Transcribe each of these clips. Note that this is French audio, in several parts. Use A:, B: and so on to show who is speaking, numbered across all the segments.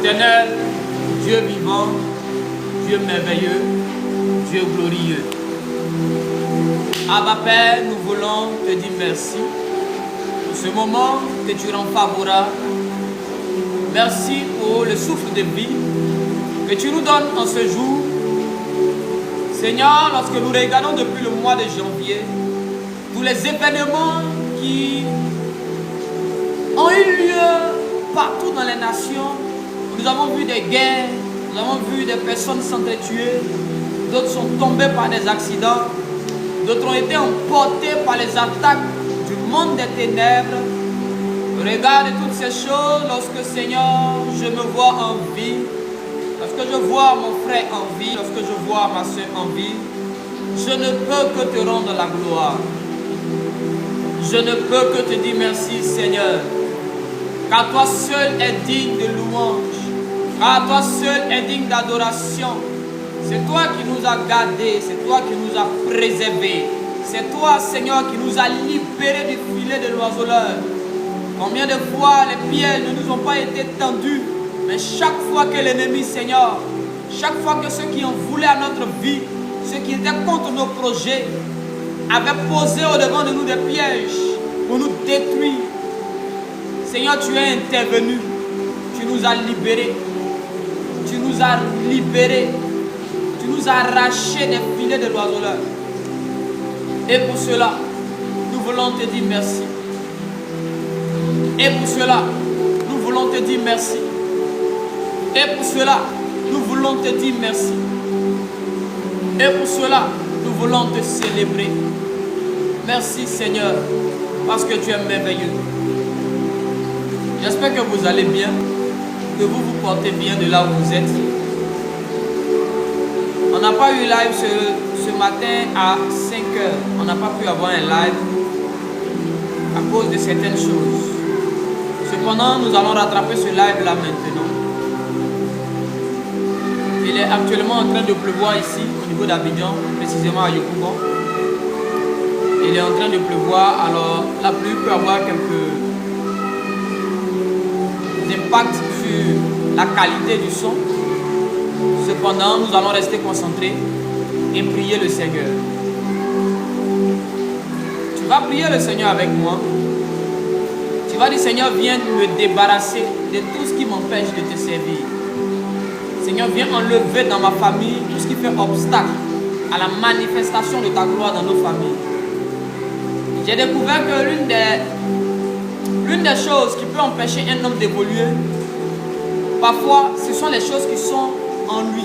A: Éternel, Dieu vivant, Dieu merveilleux, Dieu glorieux. Abba Père, nous voulons te dire merci pour ce moment que tu rends favorable. Merci pour le souffle de vie que tu nous donnes en ce jour. Seigneur, lorsque nous regardons depuis le mois de janvier, tous les événements qui ont eu lieu partout dans les nations, nous avons vu des guerres, nous avons vu des personnes s'entretuer, d'autres sont tombés par des accidents, d'autres ont été emportés par les attaques du monde des ténèbres. Regarde toutes ces choses lorsque, Seigneur, je me vois en vie, lorsque je vois mon frère en vie, lorsque je vois ma soeur en vie, je ne peux que te rendre la gloire. Je ne peux que te dire merci, Seigneur, car toi seul est digne de louange, car toi seul est digne d'adoration. C'est toi qui nous as gardés, c'est toi qui nous as préservés, c'est toi, Seigneur, qui nous a libérés du filet de l'oiseleur. Combien de fois les pièges ne nous ont pas été tendus, mais chaque fois que l'ennemi, Seigneur, chaque fois que ceux qui ont voulu à notre vie, ceux qui étaient contre nos projets, avaient posé au-devant de nous des pièges pour nous détruire, Seigneur, tu es intervenu, tu nous as libérés, tu nous as libérés, tu nous as arrachés des filets de l'oiseleur. Et pour cela, nous voulons te dire merci. Et pour cela, nous voulons te dire merci. Et pour cela, nous voulons te dire merci. Et pour cela, nous voulons te célébrer. Merci Seigneur, parce que tu es merveilleux. J'espère que vous allez bien, que vous vous portez bien de là où vous êtes. On n'a pas eu live ce matin à 5 h. On n'a pas pu avoir un live à cause de certaines choses. Cependant, nous allons rattraper ce live là maintenant. Il est actuellement en train de pleuvoir ici, au niveau d'Abidjan, précisément à Yopougon. Il est en train de pleuvoir, alors la pluie peut avoir quelques impacts sur la qualité du son. Cependant, nous allons rester concentrés et prier le Seigneur. Tu vas prier le Seigneur avec moi. Tu vas dire, Seigneur, viens me débarrasser de tout ce qui m'empêche de te servir. Seigneur, viens enlever dans ma famille tout ce qui fait obstacle à la manifestation de ta gloire dans nos familles. J'ai découvert que l'une des choses qui peut empêcher un homme d'évoluer, parfois, ce sont les choses qui sont en lui.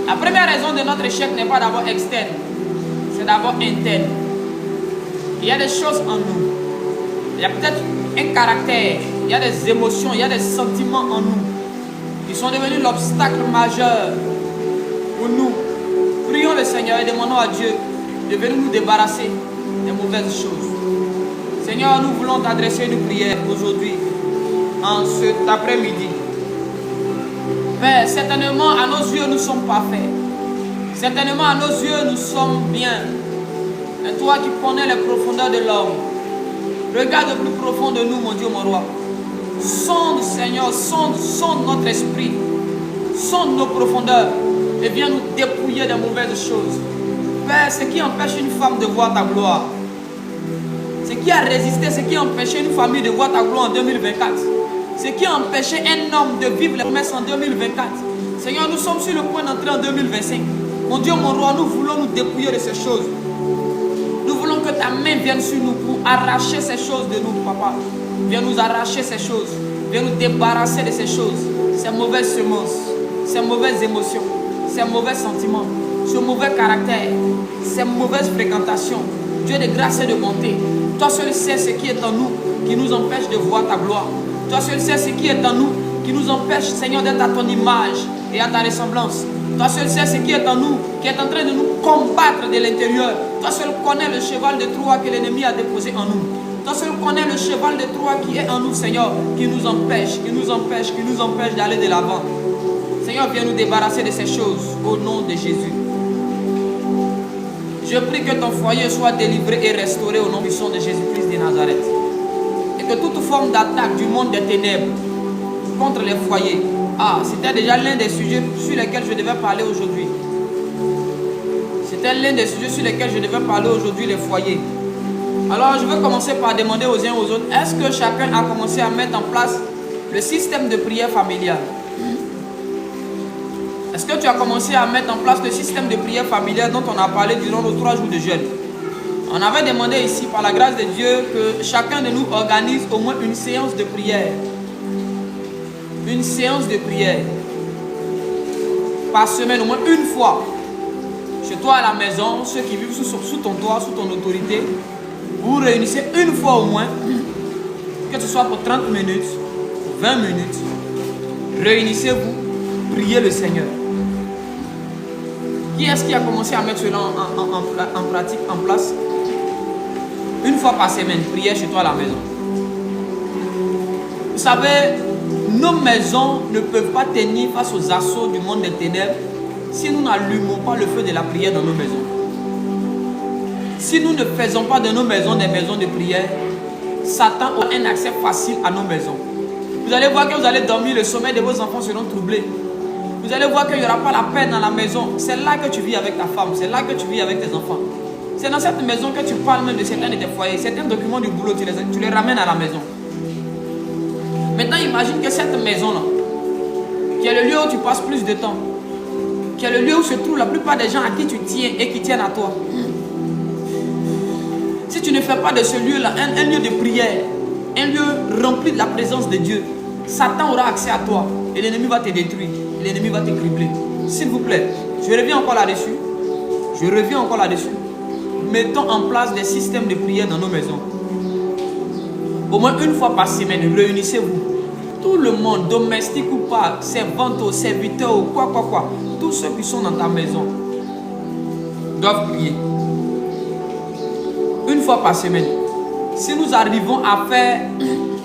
A: La première raison de notre échec n'est pas d'abord externe, c'est d'abord interne. Il y a des choses en nous. Il y a peut-être un caractère, il y a des émotions, il y a des sentiments en nous qui sont devenus l'obstacle majeur pour nous. Prions le Seigneur et demandons à Dieu de venir nous débarrasser des mauvaises choses. Seigneur, nous voulons t'adresser une prière aujourd'hui, en cet après-midi. Père, certainement à nos yeux nous sommes parfaits. Certainement à nos yeux nous sommes bien. Mais toi qui connais les profondeurs de l'homme, regarde le plus profond de nous, mon Dieu, mon roi. Sonde, Seigneur, sonde notre esprit. Sonde nos profondeurs et viens nous dépouiller des mauvaises choses. Père, ce qui empêche une femme de voir ta gloire, ce qui a résisté, ce qui a empêché une famille de voir ta gloire en 2024, ce qui a empêché un homme de vivre les promesses en 2024. Seigneur, nous sommes sur le point d'entrer en 2025. Mon Dieu, mon roi, nous voulons nous dépouiller de ces choses. Nous voulons que ta main vienne sur nous pour arracher ces choses de nous, papa. Viens nous arracher ces choses. Viens nous débarrasser de ces choses. Ces mauvaises semences, ces mauvaises émotions, ces mauvais sentiments, ce mauvais caractère, ces mauvaises fréquentations. Dieu de grâce et de bonté. Toi seul sais ce qui est en nous, qui nous empêche de voir ta gloire. Toi seul sais ce qui est en nous, qui nous empêche, Seigneur, d'être à ton image et à ta ressemblance. Toi seul sais ce qui est en nous, qui est en train de nous combattre de l'intérieur. Toi seul connais le cheval de Troie que l'ennemi a déposé en nous. Toi seul connais le cheval de Troie qui est en nous, Seigneur, qui nous empêche d'aller de l'avant. Seigneur, viens nous débarrasser de ces choses au nom de Jésus. Je prie que ton foyer soit délivré et restauré au nom puissant de Jésus-Christ de Nazareth. Et que toute forme d'attaque du monde des ténèbres contre les foyers. Ah, c'était déjà l'un des sujets sur lesquels je devais parler aujourd'hui. C'était l'un des sujets sur lesquels je devais parler aujourd'hui, les foyers. Alors, je vais commencer par demander aux uns aux autres, est-ce que chacun a commencé à mettre en place le système de prière familiale? Est-ce que tu as commencé à mettre en place le système de prière familiale dont on a parlé durant nos 3 jours de jeûne? On avait demandé ici, par la grâce de Dieu, que chacun de nous organise au moins une séance de prière. Une séance de prière. Par semaine, au moins une fois. Chez toi à la maison, ceux qui vivent sous ton toit, sous ton autorité, vous vous réunissez une fois au moins, que ce soit pour 30 minutes, 20 minutes, réunissez-vous, priez le Seigneur. Qui est-ce qui a commencé à mettre cela en pratique, en place? Une fois par semaine, priez chez toi à la maison. Vous savez, nos maisons ne peuvent pas tenir face aux assauts du monde des ténèbres si nous n'allumons pas le feu de la prière dans nos maisons. Si nous ne faisons pas de nos maisons des maisons de prière, Satan aura un accès facile à nos maisons. Vous allez voir que vous allez dormir, le sommeil de vos enfants seront troublés. Vous allez voir qu'il n'y aura pas la paix dans la maison. C'est là que tu vis avec ta femme, c'est là que tu vis avec tes enfants. C'est dans cette maison que tu parles même de certains de tes foyers. Certains documents du boulot, tu les ramènes à la maison. Maintenant, imagine que cette maison-là, qui est le lieu où tu passes plus de temps, qui est le lieu où se trouvent la plupart des gens à qui tu tiens et qui tiennent à toi. Si tu ne fais pas de ce lieu-là un lieu de prière, un lieu rempli de la présence de Dieu, Satan aura accès à toi et l'ennemi va te détruire, l'ennemi va te cribler. S'il vous plaît, je reviens encore là-dessus. Mettons en place des systèmes de prière dans nos maisons. Au moins une fois par semaine, réunissez-vous. Tout le monde, domestique ou pas, servante ou serviteur ou quoi, tous ceux qui sont dans ta maison doivent prier. Une fois par semaine. Si nous arrivons à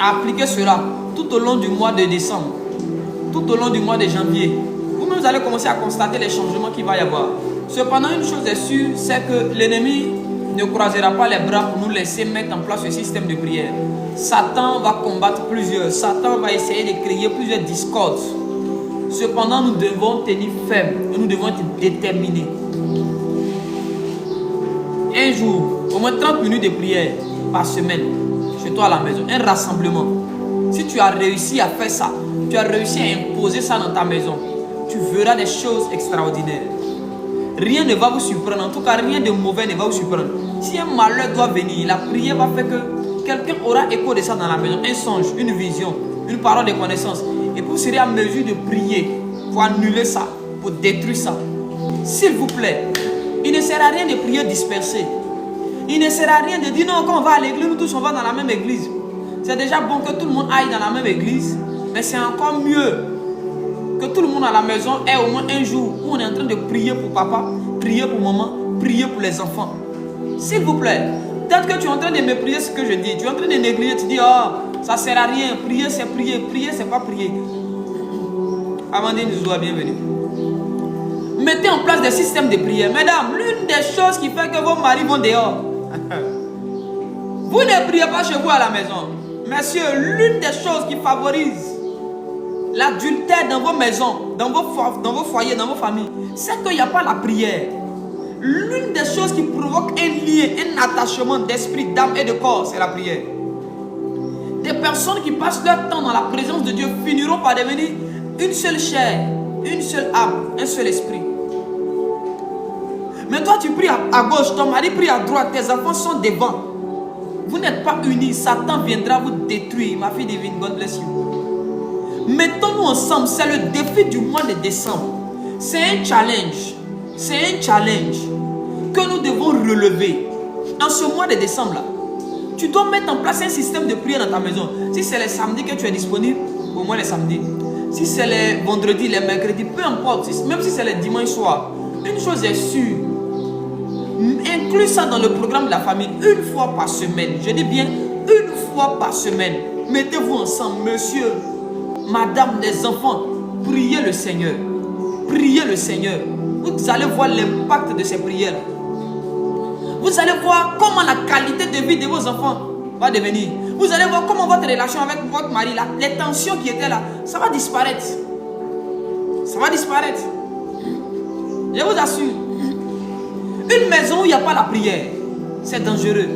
A: appliquer cela tout au long du mois de décembre, tout au long du mois de janvier, vous-même vous allez commencer à constater les changements qu'il va y avoir. Cependant, une chose est sûre, c'est que l'ennemi ne croisera pas les bras pour nous laisser mettre en place ce système de prière. Satan va combattre plusieurs. Satan va essayer de créer plusieurs discordes. Cependant, nous devons tenir ferme et nous devons être déterminés. Un jour, au moins 30 minutes de prière par semaine, chez toi à la maison, un rassemblement. Si tu as réussi à faire ça, tu as réussi à imposer ça dans ta maison, tu verras des choses extraordinaires. Rien ne va vous surprendre, en tout cas rien de mauvais ne va vous surprendre. Si un malheur doit venir, la prière va faire que quelqu'un aura écho de ça dans la maison, un songe, une vision, une parole de connaissance. Et vous serez en mesure de prier pour annuler ça, pour détruire ça. S'il vous plaît, il ne sert à rien de prier dispersé. Il ne sert à rien de dire non, quand on va à l'église, nous tous on va dans la même église. C'est déjà bon que tout le monde aille dans la même église, mais c'est encore mieux que tout le monde à la maison ait au moins un jour où on est en train de prier pour papa, prier pour maman, prier pour les enfants. S'il vous plaît, peut-être que tu es en train de mépriser ce que je dis, tu es en train de négliger, tu dis oh, ça sert à rien, prier c'est prier, prier c'est pas prier. Amandine Zoua, bienvenue. Mettez en place des systèmes de prière. Mesdames, l'une des choses qui fait que vos maris vont dehors, vous ne priez pas chez vous à la maison. Messieurs, l'une des choses qui favorise l'adultère dans vos maisons, dans vos foyers, dans vos familles, c'est qu'il n'y a pas la prière. L'une des choses qui provoque un lien, un attachement d'esprit, d'âme et de corps, c'est la prière. Des personnes qui passent leur temps dans la présence de Dieu finiront par devenir une seule chair, une seule âme, un seul esprit. Mais toi tu pries à gauche, ton mari prie à droite, tes enfants sont devant. Vous n'êtes pas unis, Satan viendra vous détruire. Ma fille divine, God bless you. Mettons-nous ensemble, c'est le défi du mois de décembre. C'est un challenge. C'est un challenge que nous devons relever. En ce mois de décembre là, tu dois mettre en place un système de prière dans ta maison. Si c'est les samedis que tu es disponible, au moins les samedis. Si c'est les vendredis, les mercredis, peu importe, même si c'est les dimanches soirs, une chose est sûre, inclus ça dans le programme de la famille une fois par semaine. Je dis bien une fois par semaine. Mettez-vous ensemble, monsieur, madame, les enfants, priez le Seigneur. Priez le Seigneur. Vous allez voir l'impact de ces prières. Vous allez voir comment la qualité de vie de vos enfants va devenir. Vous allez voir comment votre relation avec votre mari, là, les tensions qui étaient là, ça va disparaître. Ça va disparaître. Je vous assure. Une maison où il n'y a pas la prière, c'est dangereux.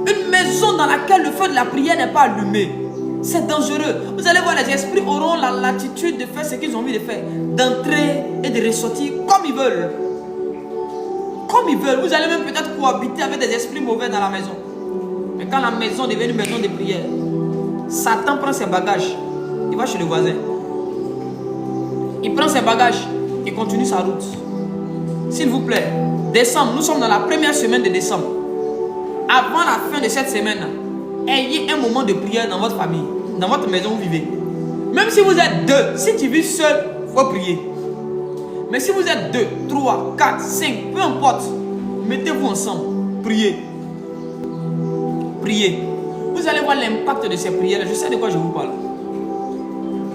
A: Une maison dans laquelle le feu de la prière n'est pas allumé, c'est dangereux. Vous allez voir, les esprits auront la latitude de faire ce qu'ils ont envie de faire, d'entrer et de ressortir comme ils veulent. Comme ils veulent. Vous allez même peut-être cohabiter avec des esprits mauvais dans la maison. Mais quand la maison devient une maison de prière, Satan prend ses bagages, il va chez le voisin. Il prend ses bagages, il continue sa route. S'il vous plaît, décembre, nous sommes dans la première semaine de décembre. Avant la fin de cette semaine, ayez un moment de prière dans votre famille, dans votre maison où vous vivez. Même si vous êtes deux, si tu vis seul, il faut prier. Mais si vous êtes 2, 3, 4, 5, peu importe, mettez-vous ensemble, priez. Priez. Vous allez voir l'impact de ces prières. Je sais de quoi je vous parle.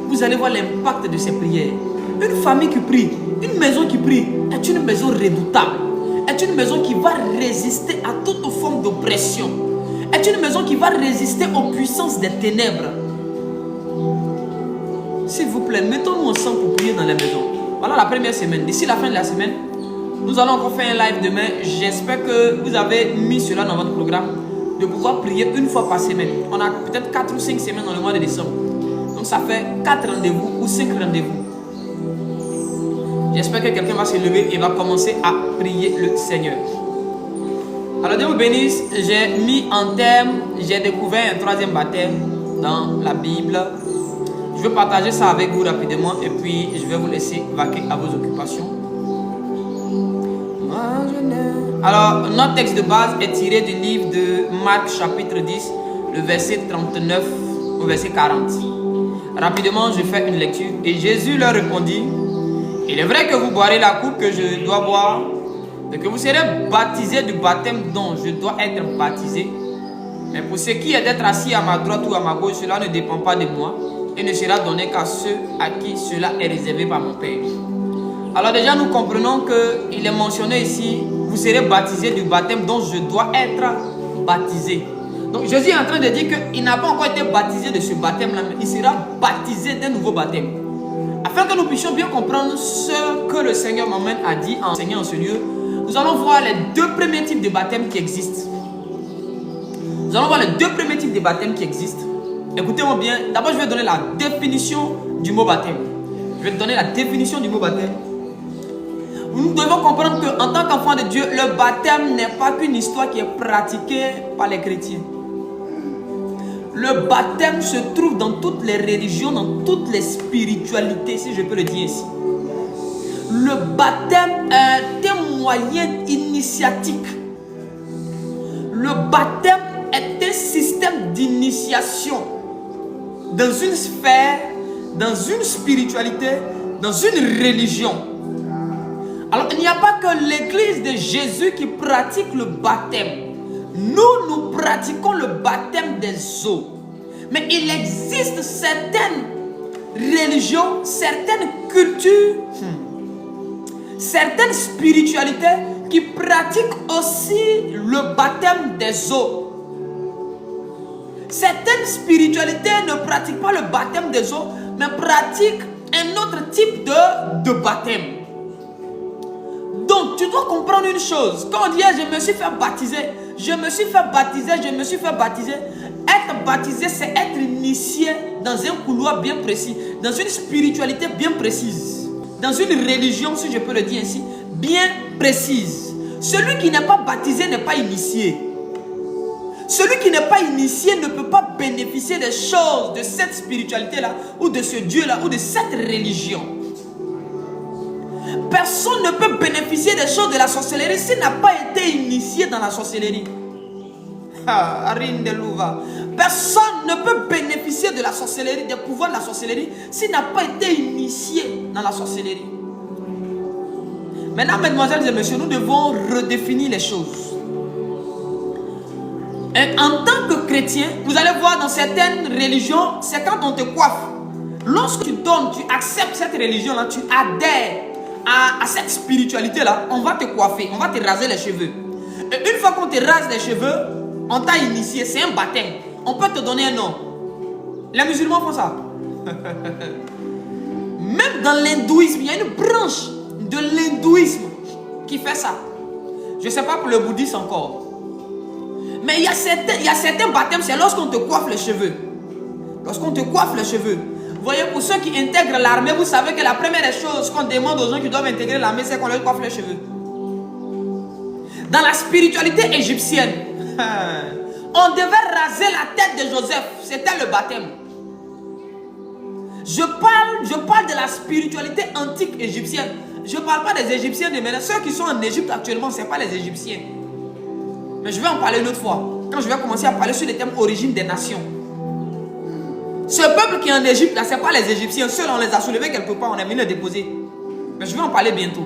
A: Vous allez voir l'impact de ces prières. Une famille qui prie, une maison qui prie, est une maison redoutable. Est une maison qui va résister à toute forme d'oppression. Est une maison qui va résister aux puissances des ténèbres. S'il vous plaît, mettons-nous ensemble pour prier dans la maison. Voilà la première semaine. D'ici la fin de la semaine, nous allons encore faire un live demain. J'espère que vous avez mis cela dans votre programme, de pouvoir prier une fois par semaine. On a peut-être 4 ou 5 semaines dans le mois de décembre. Donc ça fait 4 rendez-vous ou 5 rendez-vous. J'espère que quelqu'un va se lever et va commencer à prier le Seigneur. Alors Dieu vous bénisse. J'ai mis en terme, j'ai découvert un 3e baptême dans la Bible. Je vais partager ça avec vous rapidement et puis je vais vous laisser vaquer à vos occupations. Alors, notre texte de base est tiré du livre de Marc chapitre 10, le verset 39 au verset 40. Rapidement, je fais une lecture. Et Jésus leur répondit: il est vrai que vous boirez la coupe que je dois boire, et que vous serez baptisés du baptême dont je dois être baptisé. Mais pour ce qui est d'être assis à ma droite ou à ma gauche, cela ne dépend pas de moi, et ne sera donné qu'à ceux à qui cela est réservé par mon Père. Alors déjà, nous comprenons qu'il est mentionné ici, vous serez baptisés du baptême dont je dois être baptisé. Donc Jésus est en train de dire qu'il n'a pas encore été baptisé de ce baptême-là, mais il sera baptisé d'un nouveau baptême. Afin que nous puissions bien comprendre ce que le Seigneur m'emmène à dire, à enseigner en ce lieu, nous allons voir les 2 premiers types de baptêmes qui existent. Nous allons voir les 2 premiers types de baptêmes qui existent. Écoutez-moi bien. D'abord, je vais donner la définition du mot baptême. Je vais donner la définition du mot baptême. Nous devons comprendre qu'en tant qu'enfant de Dieu, le baptême n'est pas qu'une histoire qui est pratiquée par les chrétiens. Le baptême se trouve dans toutes les religions, dans toutes les spiritualités, si je peux le dire ici. Le baptême est un moyen initiatique. Le baptême est un système d'initiation dans une sphère, dans une spiritualité, dans une religion. Alors, il n'y a pas que l'église de Jésus qui pratique le baptême. Nous pratiquons le baptême des eaux. Mais il existe certaines religions, certaines cultures, certaines spiritualités qui pratiquent aussi le baptême des eaux. Certaines spiritualités ne pratiquent pas le baptême des eaux, mais pratiquent un autre type de baptême. Donc, tu dois comprendre une chose. Quand on dit je me suis fait baptiser, je me suis fait baptiser, je me suis fait baptiser. Être baptisé, c'est être initié dans un couloir bien précis, dans une spiritualité bien précise, dans une religion, si je peux le dire ainsi, bien précise. Celui qui n'est pas baptisé n'est pas initié. Celui qui n'est pas initié ne peut pas bénéficier des choses de cette spiritualité-là, ou de ce Dieu-là, ou de cette religion. Personne ne peut bénéficier des choses de la sorcellerie s'il n'a pas été initié dans la sorcellerie. Personne ne peut bénéficier de la sorcellerie, des pouvoirs de la sorcellerie, s'il n'a pas été initié dans la sorcellerie. Maintenant, mesdemoiselles et messieurs, nous devons redéfinir les choses. Et en tant que chrétien, vous allez voir dans certaines religions, c'est quand on te coiffe. Lorsque tu donnes, tu acceptes cette religion-là, tu adhères à cette spiritualité-là, on va te coiffer, on va te raser les cheveux. Et une fois qu'on te rase les cheveux, On t'a initié, c'est un baptême. On peut te donner un nom. Les musulmans font ça. Même dans l'hindouisme, il y a une branche de l'hindouisme qui fait ça. Je ne sais pas pour le bouddhisme encore. Mais il y a certains baptêmes, c'est lorsqu'on te coiffe les cheveux. Lorsqu'on te coiffe les cheveux. Vous voyez, pour ceux qui intègrent l'armée, vous savez que la première des choses qu'on demande aux gens qui doivent intégrer l'armée, c'est qu'on leur coiffe les cheveux. Dans la spiritualité égyptienne, on devait raser la tête de Joseph. C'était le baptême. Je parle de la spiritualité antique égyptienne. Je ne parle pas des Égyptiens de maintenant. Ceux qui sont en Égypte actuellement, ce n'est pas les Égyptiens. Mais je vais en parler une autre fois. Quand je vais commencer à parler sur les thèmes origine des nations. Ce peuple qui est en Égypte, là, ce n'est pas les Égyptiens. Ceux-là, on les a soulevés quelque part, on a mis les déposer. Mais je vais en parler bientôt.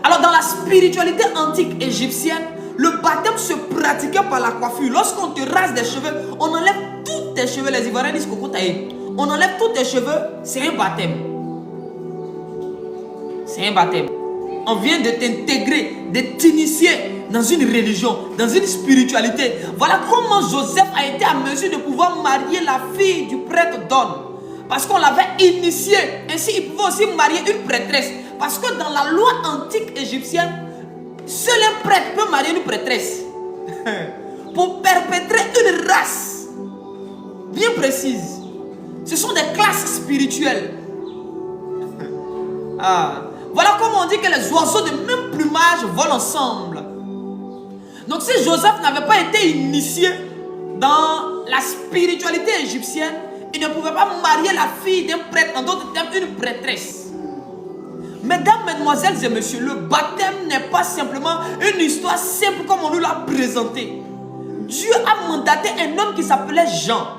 A: Alors, dans la spiritualité antique égyptienne, le baptême se pratiquait par la coiffure. Lorsqu'on te rase des cheveux, on enlève tous tes cheveux. Les Ivoiriens disent coco taillé. On enlève tous tes cheveux, c'est un baptême. C'est un baptême. On vient de t'intégrer, de t'initier dans une religion, dans une spiritualité. Voilà comment Joseph a été à mesure de pouvoir marier la fille du prêtre d'On. Parce qu'on l'avait initié. Ainsi, il pouvait aussi marier une prêtresse. Parce que dans la loi antique égyptienne, seul un prêtre peut marier une prêtresse. Pour perpétrer une race bien précise. Ce sont des classes spirituelles. Voilà comment on dit que les oiseaux de même plumage volent ensemble. Donc si Joseph n'avait pas été initié dans la spiritualité égyptienne, il ne pouvait pas marier la fille d'un prêtre, en d'autres termes une prêtresse. Mesdames, mesdemoiselles et messieurs, le baptême n'est pas simplement une histoire simple comme on nous l'a présenté. Dieu a mandaté un homme qui s'appelait Jean.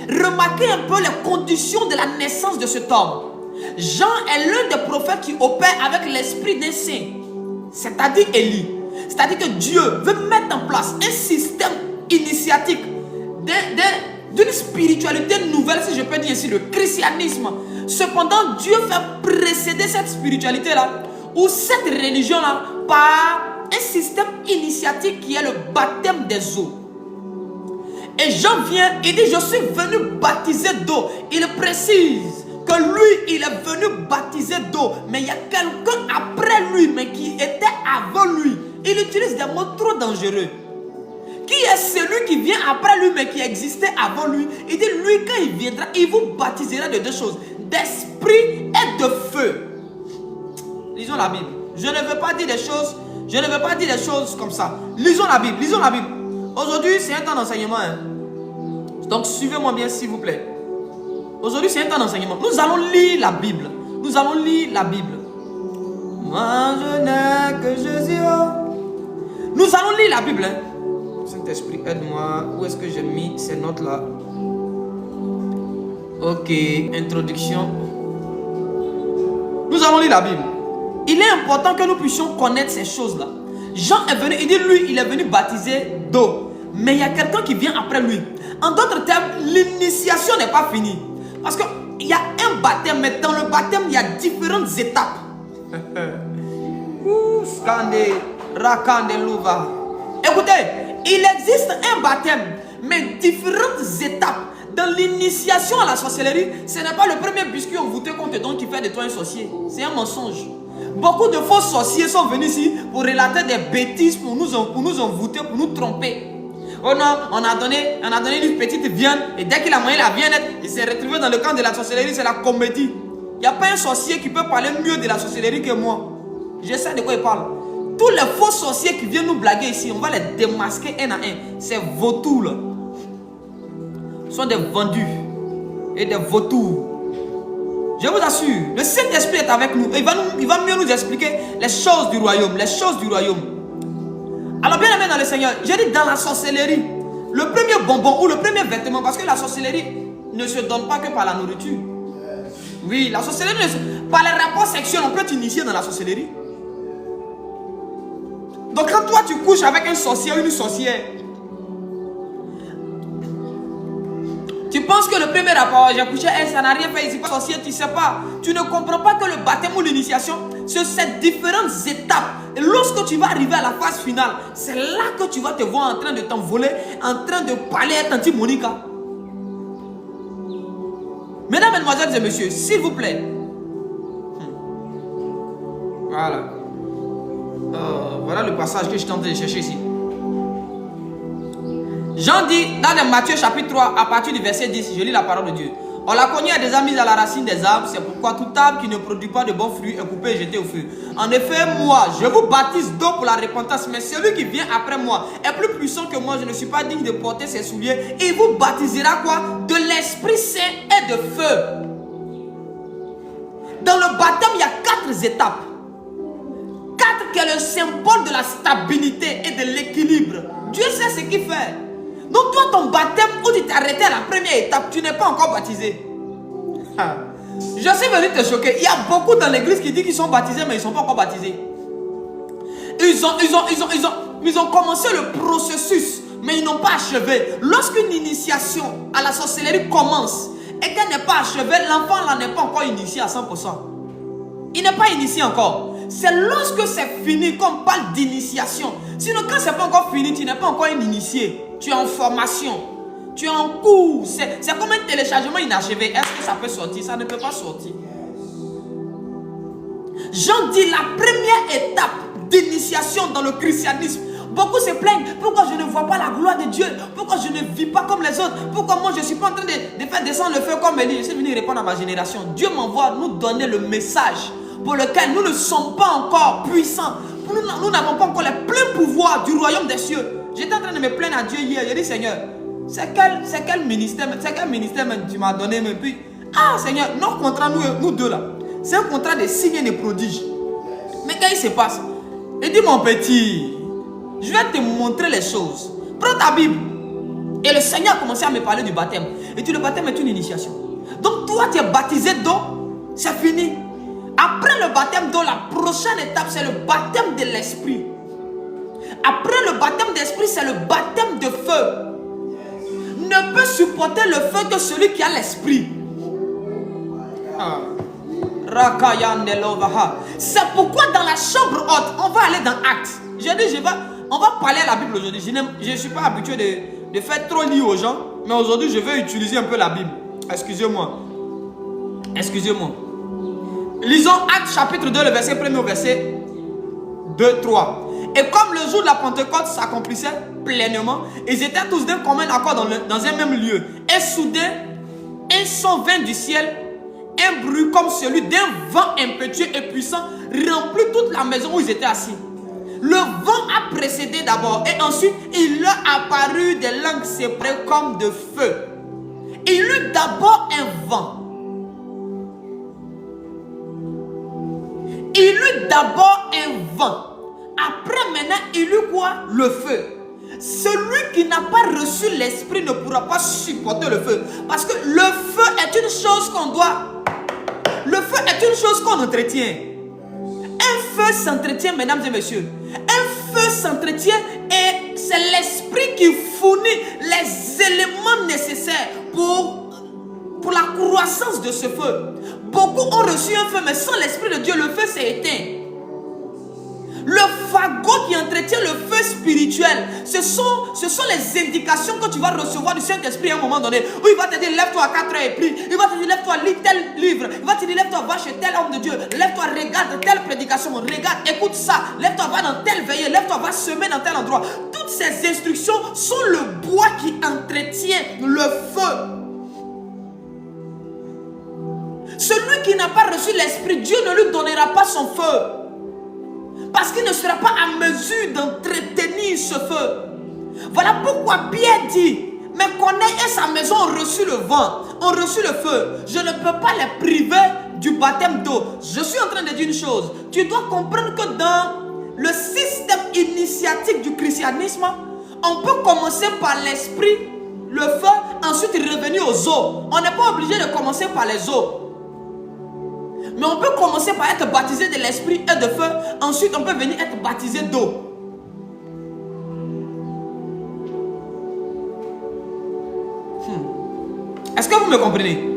A: Remarquez un peu les conditions de la naissance de cet homme. Jean est l'un des prophètes qui opère avec l'esprit d'un saint, c'est-à-dire Élie. C'est-à-dire que Dieu veut mettre en place un système initiatique d'une spiritualité nouvelle, si je peux dire ainsi, le christianisme. Cependant, Dieu fait précéder cette spiritualité-là, ou cette religion-là, par un système initiatique qui est le baptême des eaux. Et Jean vient, il dit, je suis venu baptiser d'eau. Il précise que lui, il est venu baptiser d'eau. Mais il y a quelqu'un après lui, mais qui était avant lui. Il utilise des mots trop dangereux. Qui est celui qui vient après lui, mais qui existait avant lui? Il dit, lui, quand il viendra, il vous baptisera de deux choses, d'esprit et de feu. Lisons la Bible. Je ne veux pas dire des choses comme ça. Lisons la Bible, lisons la Bible. Aujourd'hui, c'est un temps d'enseignement. Donc, suivez-moi bien, s'il vous plaît. Aujourd'hui, c'est un temps d'enseignement. Nous allons lire la Bible. Nous allons lire la Bible. Moi, je n'ai que Jésus. Nous allons lire la Bible. Saint-Esprit, aide-moi. Où est-ce que j'ai mis ces notes-là? Ok, introduction. Nous allons lire la Bible. Il est important que nous puissions connaître ces choses-là. Jean est venu, il dit lui, il est venu baptiser d'eau. Mais il y a quelqu'un qui vient après lui. En d'autres termes, l'initiation n'est pas finie. Parce qu'il y a un baptême, mais dans le baptême, il y a différentes étapes. Écoutez, il existe un baptême, mais différentes étapes. Dans l'initiation à la sorcellerie, ce n'est pas le premier biscuit envoûté qu'on te donne qui fait de toi un sorcier. C'est un mensonge. Beaucoup de faux sorciers sont venus ici pour relater des bêtises, pour nous envoûter, pour nous tromper. Oh non, on a donné une petite viande et dès qu'il a mangé la viande, il s'est retrouvé dans le camp de la sorcellerie, c'est la comédie. Il n'y a pas un sorcier qui peut parler mieux de la sorcellerie que moi. Je sais de quoi il parle. Tous les faux sorciers qui viennent nous blaguer ici, on va les démasquer un à un. Ces vautours là sont des vendus et des vautours. Je vous assure, le Saint-Esprit est avec nous. Il va mieux nous expliquer les choses du royaume. Les choses du royaume. Alors bien aimé dans le Seigneur, j'ai dit dans la sorcellerie, le premier bonbon ou le premier vêtement, parce que la sorcellerie ne se donne pas que par la nourriture. Oui, la sorcellerie, par les rapports sexuels, on peut t'initier dans la sorcellerie. Donc quand toi tu couches avec un sorcier ou une sorcière, tu penses que que le premier rapport, j'ai couché, ça n'a rien fait ici, pas sorcier, tu ne sais pas. Tu ne comprends pas que le baptême ou l'initiation, c'est ces différentes étapes. Et lorsque tu vas arriver à la phase finale, c'est là que tu vas te voir en train de t'envoler, en train de parler à Tanti Monica. Mesdames, mesdemoiselles et messieurs, s'il vous plaît. Voilà. Voilà le passage que je suis en train de chercher ici. Jean dit dans Matthieu chapitre 3, à partir du verset 10, je lis la parole de Dieu. On l'a connu à déjà mis à la racine des arbres, c'est pourquoi toute arbre qui ne produit pas de bons fruits est coupée et jetée au feu. En effet, moi, je vous baptise d'eau pour la repentance, mais celui qui vient après moi est plus puissant que moi, je ne suis pas digne de porter ses souliers. Il vous baptisera quoi? De l'Esprit Saint et de feu. Dans le baptême, il y a 4 étapes. 4 qui est le symbole de la stabilité et de l'équilibre. Dieu sait ce qu'il fait. Donc toi, ton baptême, où tu t'es arrêté à la première étape, tu n'es pas encore baptisé. Je suis venu te choquer. Il y a beaucoup dans l'église qui disent qu'ils sont baptisés, mais ils ne sont pas encore baptisés. Ils ont commencé le processus, mais ils n'ont pas achevé. Lorsqu'une initiation à la sorcellerie commence et qu'elle n'est pas achevée, l'enfant là n'est pas encore initié à 100%. Il n'est pas initié encore. C'est lorsque c'est fini qu'on parle d'initiation. Sinon, quand c'est pas encore fini, tu n'es pas encore un initié. Tu es en formation. Tu es en cours. C'est comme un téléchargement inachevé. Est-ce que ça peut sortir? Ça ne peut pas sortir. Jean dit la première étape d'initiation dans le christianisme. Beaucoup se plaignent. Pourquoi je ne vois pas la gloire de Dieu? Pourquoi je ne vis pas comme les autres? Pourquoi moi je ne suis pas en train de faire descendre le feu comme Élie? Je suis venu répondre à ma génération. Dieu m'envoie nous donner le message pour lequel nous ne sommes pas encore puissants. Nous n'avons pas encore les pleins pouvoirs du royaume des cieux. J'étais en train de me plaindre à Dieu hier. J'ai dit, Seigneur, c'est quel ministère tu m'as donné? Mais puis, Seigneur, notre contrat, nous deux là, c'est un contrat de signes et de prodiges. Mais qu'est-ce qui se passe? Il dit, mon petit, je vais te montrer les choses. Prends ta Bible. Et le Seigneur a commencé à me parler du baptême. Et puis le baptême est une initiation. Donc toi, tu es baptisé d'eau, c'est fini. Après le baptême d'eau, la prochaine étape, c'est le baptême de l'esprit. Après le baptême d'esprit, c'est le baptême de feu. Ne peut supporter le feu que celui qui a l'esprit. C'est pourquoi dans la chambre haute, on va aller dans Actes. J'ai dit, on va parler à la Bible aujourd'hui. Je ne suis pas habitué de faire trop lire aux gens. Mais aujourd'hui, je vais utiliser un peu la Bible. Excusez-moi. Lisons Actes chapitre 2, le verset 1er au verset 2, 3. Et comme le jour de la Pentecôte s'accomplissait pleinement, ils étaient tous d'un commun accord dans un même lieu. Et soudain, un son vint du ciel, un bruit comme celui d'un vent impétueux et puissant remplit toute la maison où ils étaient assis. Le vent a précédé d'abord et ensuite il leur apparut des langues séparées comme de feu. Il eut d'abord un vent. Après maintenant, il eut quoi? Le feu. Celui qui n'a pas reçu l'esprit ne pourra pas supporter le feu. Parce que le feu est une chose qu'on doit. Le feu est une chose qu'on entretient. Un feu s'entretient, mesdames et messieurs. Un feu s'entretient et c'est l'esprit qui fournit les éléments nécessaires pour la croissance de ce feu. Beaucoup ont reçu un feu, mais sans l'esprit de Dieu, le feu s'est éteint. Le fagot qui entretient le feu spirituel, ce sont les indications que tu vas recevoir du Saint-Esprit à un moment donné. Où il va te dire, lève-toi à 4 heures et prie. Il va te dire, lève-toi, lis tel livre. Il va te dire, lève-toi, va chez tel homme de Dieu. Lève-toi, regarde telle prédication. Regarde, écoute ça. Lève-toi, va dans telle veillée. Lève-toi, va semer dans tel endroit. Toutes ces instructions sont le bois qui entretient le feu. Celui qui n'a pas reçu l'Esprit, Dieu ne lui donnera pas son feu. Parce qu'il ne sera pas à mesure d'entretenir ce feu. Voilà pourquoi Pierre dit, mais Corneille et sa maison ont reçu le vent, ont reçu le feu. Je ne peux pas les priver du baptême d'eau. Je suis en train de dire une chose. Tu dois comprendre que dans le système initiatique du christianisme, on peut commencer par l'esprit, le feu, ensuite revenir aux eaux. On n'est pas obligé de commencer par les eaux. Mais on peut commencer par être baptisé de l'esprit et de feu. Ensuite, on peut venir être baptisé d'eau. Est-ce que vous me comprenez?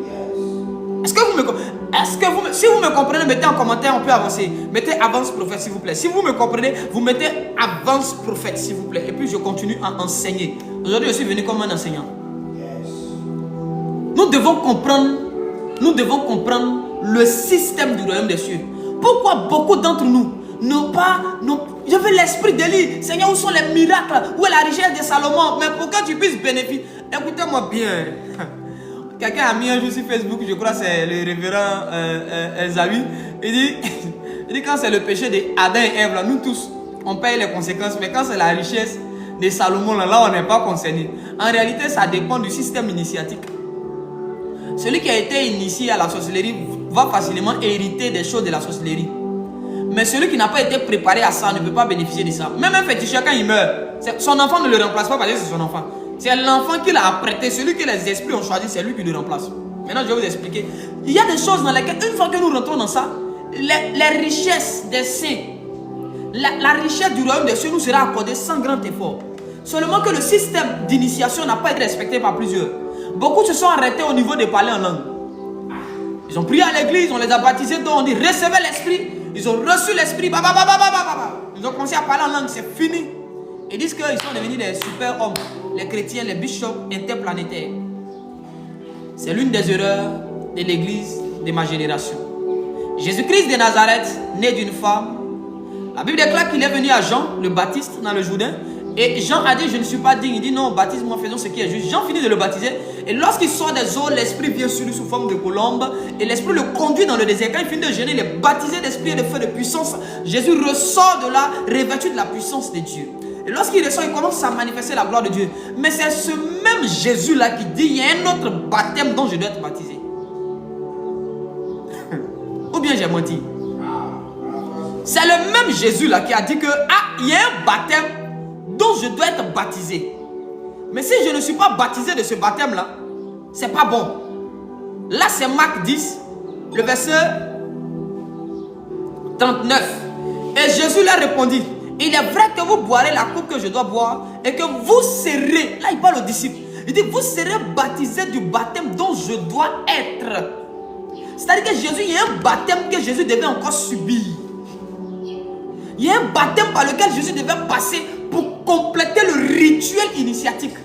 A: Est-ce que vous me comprenez? Si vous me comprenez, mettez en commentaire, on peut avancer. Mettez avance prophète s'il vous plaît. Si vous me comprenez, vous mettez avance prophète s'il vous plaît. Et puis je continue à enseigner. Aujourd'hui, je suis venu comme un enseignant. Nous devons comprendre le système du royaume des cieux. Pourquoi beaucoup d'entre nous n'ont pas... Je veux l'esprit d'Élie. Seigneur, où sont les miracles? Où est la richesse de Salomon? Mais pour que tu puisses bénéficier... Écoutez-moi bien. Quelqu'un a mis un jour sur Facebook, je crois que c'est le révérend Esaü. Il dit quand c'est le péché d'Adam et Ève, là, nous tous, on paye les conséquences. Mais quand c'est la richesse de Salomon, là on n'est pas concerné. En réalité, ça dépend du système initiatique. Celui qui a été initié à la sorcellerie va facilement hériter des choses de la sorcellerie. Mais celui qui n'a pas été préparé à ça ne peut pas bénéficier de ça. Même un féticheur, quand il meurt, son enfant ne le remplace pas parce que c'est son enfant. C'est l'enfant qui l'a apprêté, celui que les esprits ont choisi, c'est lui qui le remplace. Maintenant, je vais vous expliquer. Il y a des choses dans lesquelles, une fois que nous rentrons dans ça, les richesses des saints, la richesse du royaume des cieux nous sera accordée sans grand effort. Seulement que le système d'initiation n'a pas été respecté par plusieurs. Beaucoup se sont arrêtés au niveau de parler en langue. Ils ont prié à l'église, on les a baptisés, donc on dit recevez l'esprit. Ils ont reçu l'esprit, ils ont commencé à parler en langue, c'est fini. Ils disent qu'ils sont devenus des super hommes, les chrétiens, les bishops interplanétaires. C'est l'une des erreurs de l'église de ma génération. Jésus-Christ de Nazareth, né d'une femme. La Bible déclare qu'il est venu à Jean, le Baptiste, dans le Jourdain. Et Jean a dit, je ne suis pas digne. Il dit, non, baptise-moi, faisons ce qui est juste. Jean finit de le baptiser. Et lorsqu'il sort des eaux, l'esprit vient sur lui sous forme de colombe. Et l'esprit le conduit dans le désert. Quand il finit de jeûner, il est baptisé d'esprit et de feu de puissance. Jésus ressort de là, revêtu de la puissance de Dieu. Et lorsqu'il ressort, il commence à manifester la gloire de Dieu. Mais c'est ce même Jésus-là qui dit, il y a un autre baptême dont je dois être baptisé. Ou bien j'ai menti. C'est le même Jésus-là qui a dit que, il y a un baptême dont je dois être baptisé. Mais si je ne suis pas baptisé de ce baptême-là, c'est pas bon. Là, c'est Marc 10, le verset 39. Et Jésus leur répondit, il est vrai que vous boirez la coupe que je dois boire et que vous serez, là il parle aux disciples, il dit vous serez baptisés du baptême dont je dois être. C'est-à-dire que Jésus, il y a un baptême que Jésus devait encore subir. Il y a un baptême par lequel Jésus devait passer pour compléter le rituel initiatique.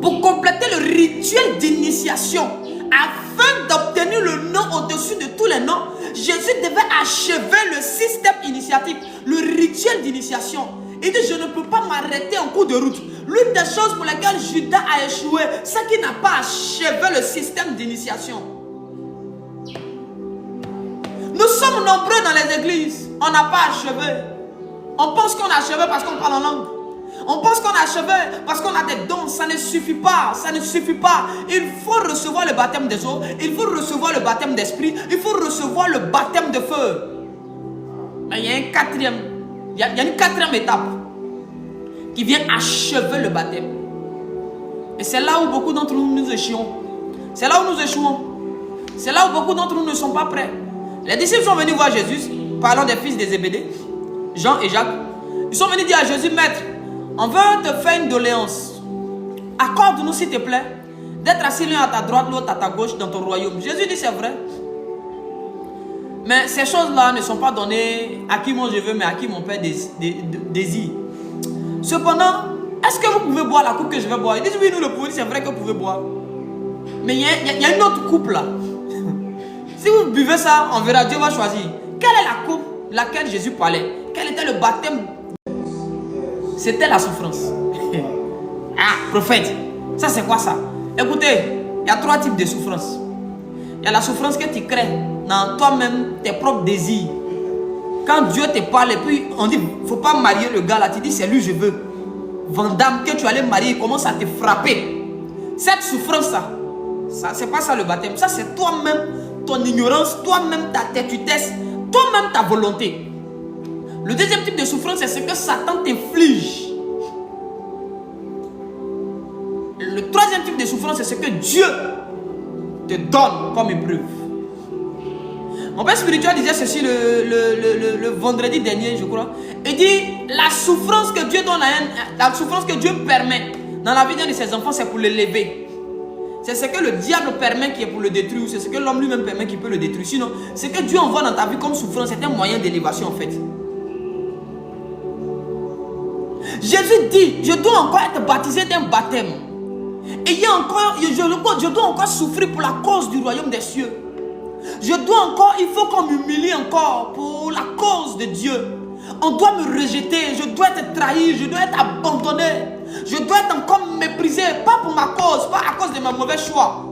A: Pour compléter le rituel d'initiation. Afin d'obtenir le nom au-dessus de tous les noms, Jésus devait achever le système initiatique, le rituel d'initiation. Il dit, je ne peux pas m'arrêter en cours de route. L'une des choses pour lesquelles Judas a échoué, c'est qu'il n'a pas achevé le système d'initiation. Nous sommes nombreux dans les églises, on n'a pas achevé. On pense qu'on a achevé parce qu'on parle en langue. On pense qu'on a achevé parce qu'on a des dons. Ça ne suffit pas, ça ne suffit pas. Il faut recevoir le baptême des eaux, il faut recevoir le baptême d'esprit, il faut recevoir le baptême de feu. Mais il y a une quatrième étape qui vient achever le baptême. Et c'est là où beaucoup d'entre nous échouons. C'est là où nous échouons. C'est là où beaucoup d'entre nous ne sont pas prêts. Les disciples sont venus voir Jésus, parlant des fils des Zébédée, Jean et Jacques. Ils sont venus dire à Jésus, maître, on veut te faire une doléance. Accorde-nous s'il te plaît d'être assis l'un à ta droite, l'autre à ta gauche dans ton royaume. Jésus dit c'est vrai. Mais ces choses-là ne sont pas données à qui moi je veux, mais à qui mon Père désire. Cependant, est-ce que vous pouvez boire la coupe que je vais boire? Ils disent oui, nous le pouvons, c'est vrai que vous pouvez boire. Mais il y a une autre coupe là. Si vous buvez ça, on verra, Dieu va choisir. Quelle est la coupe laquelle Jésus parlait? Quel était le baptême? C'était la souffrance. Prophète, ça c'est quoi ça? Écoutez, il y a 3 types de souffrance. Il y a la souffrance que tu crées dans toi-même, tes propres désirs. Quand Dieu te parle et puis on dit, il ne faut pas marier le gars là, tu dis c'est lui je veux. Vandame, que tu allais marier, il commence à te frapper. Cette souffrance ça c'est pas ça le baptême. Ça c'est toi-même, ton ignorance, toi-même ta têtudesse, toi-même ta volonté. Le deuxième type de souffrance, c'est ce que Satan t'inflige. Le troisième type de souffrance, c'est ce que Dieu te donne comme épreuve. Mon père spirituel disait ceci le vendredi dernier, je crois. Il dit, la souffrance que Dieu donne la souffrance que Dieu permet dans la vie d'un de ses enfants, c'est pour l'élever. c'est ce que le diable permet qui est pour le détruire, ou c'est ce que l'homme lui-même permet qui peut le détruire. Sinon, ce que Dieu envoie dans ta vie comme souffrance, c'est un moyen d'élévation en fait. Jésus dit, je dois encore être baptisé d'un baptême. Et je dois encore souffrir pour la cause du royaume des cieux. Il faut qu'on m'humilie encore pour la cause de Dieu. On doit me rejeter, je dois être trahi, je dois être abandonné. Je dois être encore méprisé, pas pour ma cause, pas à cause de mes mauvais choix.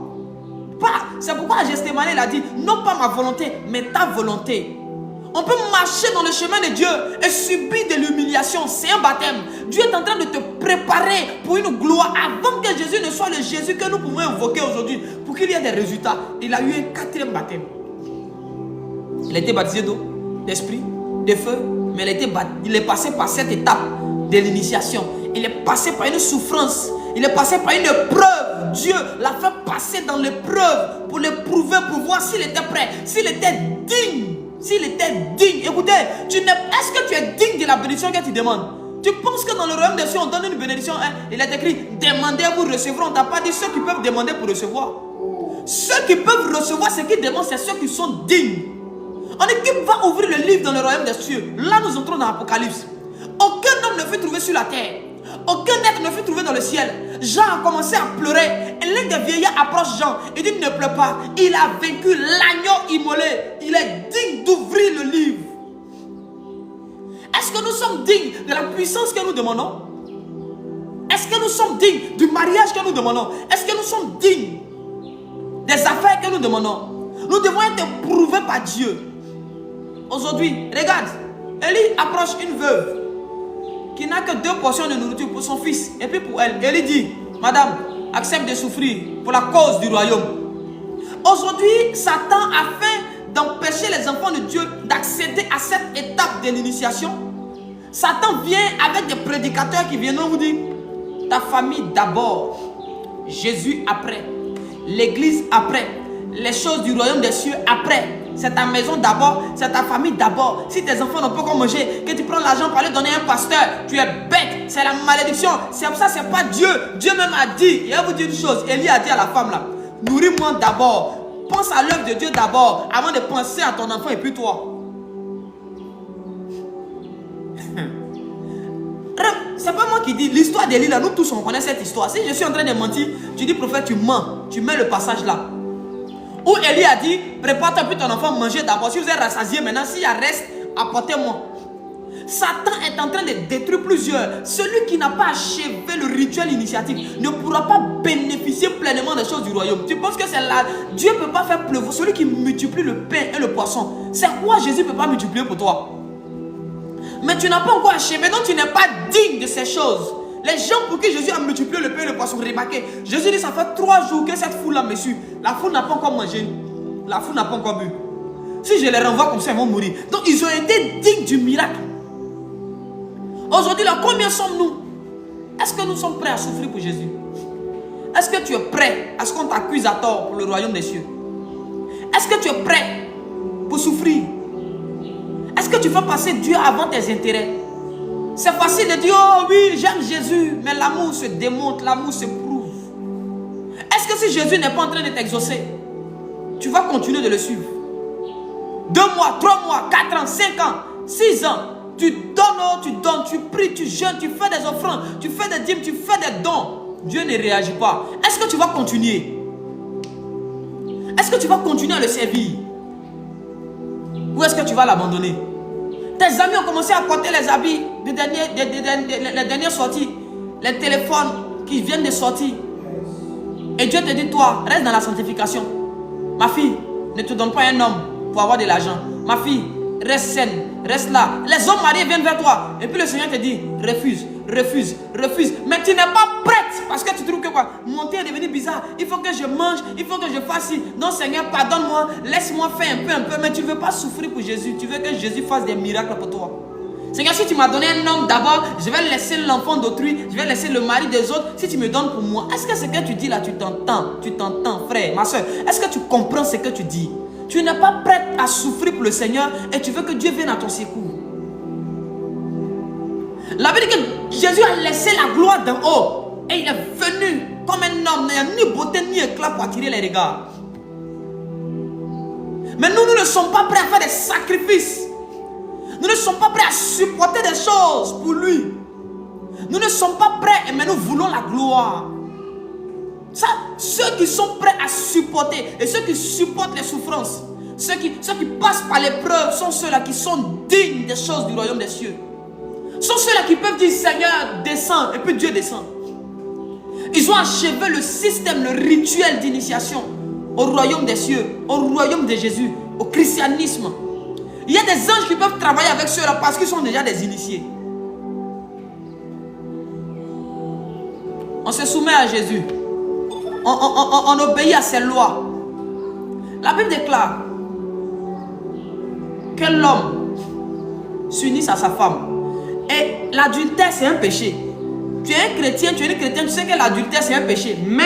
A: C'est pourquoi Gethsémani il a dit, non pas ma volonté, mais ta volonté. On peut marcher dans le chemin de Dieu et subir de l'humiliation. C'est un baptême. Dieu est en train de te préparer pour une gloire avant que Jésus ne soit le Jésus que nous pouvons invoquer aujourd'hui. Pour qu'il y ait des résultats. Il a eu un 4e baptême. Il a été baptisé d'eau, d'esprit, de feu. Mais il est passé par cette étape de l'initiation. Il est passé par une souffrance. Il est passé par une épreuve. Dieu l'a fait passer dans l'épreuve pour l'éprouver, pour voir s'il était prêt, s'il était digne. S'il était digne, écoutez, est-ce que tu es digne de la bénédiction que tu demandes? Tu penses que dans le royaume des cieux, on donne une bénédiction, hein? Il est écrit, demandez, vous recevrez. On ne t'a pas dit ceux qui peuvent demander pour recevoir. Ceux qui peuvent recevoir ce qu'ils demandent, c'est ceux qui sont dignes. On dit qui va ouvrir le livre dans le royaume des cieux. Là, nous entrons dans l'Apocalypse. Aucun homme ne fut trouvé sur la terre. Aucun être ne fut trouvé dans le ciel. Jean a commencé à pleurer. Et l'un des vieillards approche Jean. Il dit, ne pleure pas. Il a vaincu l'agneau immolé. Il est digne d'ouvrir le livre. Est-ce que nous sommes dignes de la puissance que nous demandons? Est-ce que nous sommes dignes du mariage que nous demandons? Est-ce que nous sommes dignes des affaires que nous demandons? Nous devons être prouvés par Dieu. Aujourd'hui, regarde, Élie approche une veuve qui n'a que 2 portions de nourriture pour son fils. Et puis pour elle, Élie dit, madame, accepte de souffrir pour la cause du royaume. Aujourd'hui, Satan, afin d'empêcher les enfants de Dieu d'accéder à cette étape de l'initiation, Satan vient avec des prédicateurs qui viennent vous dire, ta famille d'abord, Jésus après, l'église après, les choses du royaume des cieux après. C'est ta maison d'abord, c'est ta famille d'abord. Si tes enfants n'ont pas quoi manger, que tu prends l'argent pour aller donner à un pasteur, tu es bête, c'est la malédiction. C'est pour ça, c'est pas Dieu. Dieu même a dit, il va vous dire une chose, Élie a dit à la femme là, nourris-moi d'abord, pense à l'œuvre de Dieu d'abord, avant de penser à ton enfant et puis toi. C'est pas moi qui dis, l'histoire d'Élie là, nous tous on connaît cette histoire. Si je suis en train de mentir, tu dis prophète, tu mens, tu mets le passage là. Où Élie a dit, prépare-toi puis ton enfant manger d'abord. Si vous êtes rassasié maintenant, s'il y a reste, apportez-moi. Satan est en train de détruire plusieurs. Celui qui n'a pas achevé le rituel initiatique ne pourra pas bénéficier pleinement des choses du royaume. Tu penses que c'est là, Dieu ne peut pas faire pleuvoir. Celui qui multiplie le pain et le poisson, c'est quoi Jésus ne peut pas multiplier pour toi? Mais tu n'as pas encore achevé, donc tu n'es pas digne de ces choses. Les gens pour qui Jésus a multiplié le pain et le poisson, remarquez, Jésus dit, ça fait 3 jours que cette foule-là me suit. La foule n'a pas encore mangé. La foule n'a pas encore bu. Si je les renvoie comme ça, ils vont mourir. Donc ils ont été dignes du miracle. Aujourd'hui, là, combien sommes-nous? Est-ce que nous sommes prêts à souffrir pour Jésus? Est-ce que tu es prêt à ce qu'on t'accuse à tort pour le royaume des cieux? Est-ce que tu es prêt pour souffrir? Est-ce que tu veux passer Dieu avant tes intérêts? C'est facile de dire, oh oui, j'aime Jésus, mais l'amour se démontre, l'amour se prouve. Est-ce que si Jésus n'est pas en train de t'exaucer, tu vas continuer de le suivre? 2 mois, 3 mois, 4 ans, 5 ans, 6 ans, tu donnes, tu pries, tu jeûnes, tu fais des offrandes, tu fais des dîmes, tu fais des dons. Dieu ne réagit pas. Est-ce que tu vas continuer? Est-ce que tu vas continuer à le servir? Ou est-ce que tu vas l'abandonner? Tes amis ont commencé à porter les habits les dernières sorties, les téléphones qui viennent de sortir. Et Dieu te dit, toi, reste dans la sanctification. Ma fille, ne te donne pas un homme pour avoir de l'argent. Ma fille, reste saine, reste là. Les hommes mariés viennent vers toi. Et puis le Seigneur te dit, refuse, refuse, refuse. Mais tu n'es pas prête parce que tu trouves que quoi? Mon thé est devenu bizarre. Il faut que je mange, il faut que je fasse ci. Non Seigneur, pardonne-moi, laisse-moi faire un peu. Mais tu ne veux pas souffrir pour Jésus. Tu veux que Jésus fasse des miracles pour toi. Seigneur, si tu m'as donné un homme d'abord, je vais laisser l'enfant d'autrui, je vais laisser le mari des autres. Si tu me donnes pour moi, est-ce que ce que tu dis là, tu t'entends, frère, ma soeur? Est-ce que tu comprends ce que tu dis? Tu n'es pas prête à souffrir pour le Seigneur et tu veux que Dieu vienne à ton secours. La Bible dit que Jésus a laissé la gloire d'en haut. Et il est venu comme un homme, il n'y a ni beauté ni éclat pour attirer les regards. Mais nous ne sommes pas prêts à faire des sacrifices. Nous ne sommes pas prêts à supporter des choses pour lui. Nous ne sommes pas prêts, mais nous voulons la gloire. Ça, ceux qui sont prêts à supporter et ceux qui supportent les souffrances, ceux qui passent par l'épreuve sont ceux-là qui sont dignes des choses du royaume des cieux. Sont ceux-là qui peuvent dire Seigneur, descends, et puis Dieu descend. Ils ont achevé le système, le rituel d'initiation au royaume des cieux, au royaume de Jésus, au christianisme. Il y a des anges qui peuvent travailler avec ceux-là parce qu'ils sont déjà des initiés. On se soumet à Jésus. On obéit à ses lois. La Bible déclare que l'homme s'unisse à sa femme. Et l'adultère, c'est un péché. Tu es un chrétien, tu es une chrétienne, tu sais que l'adultère, c'est un péché. Mais,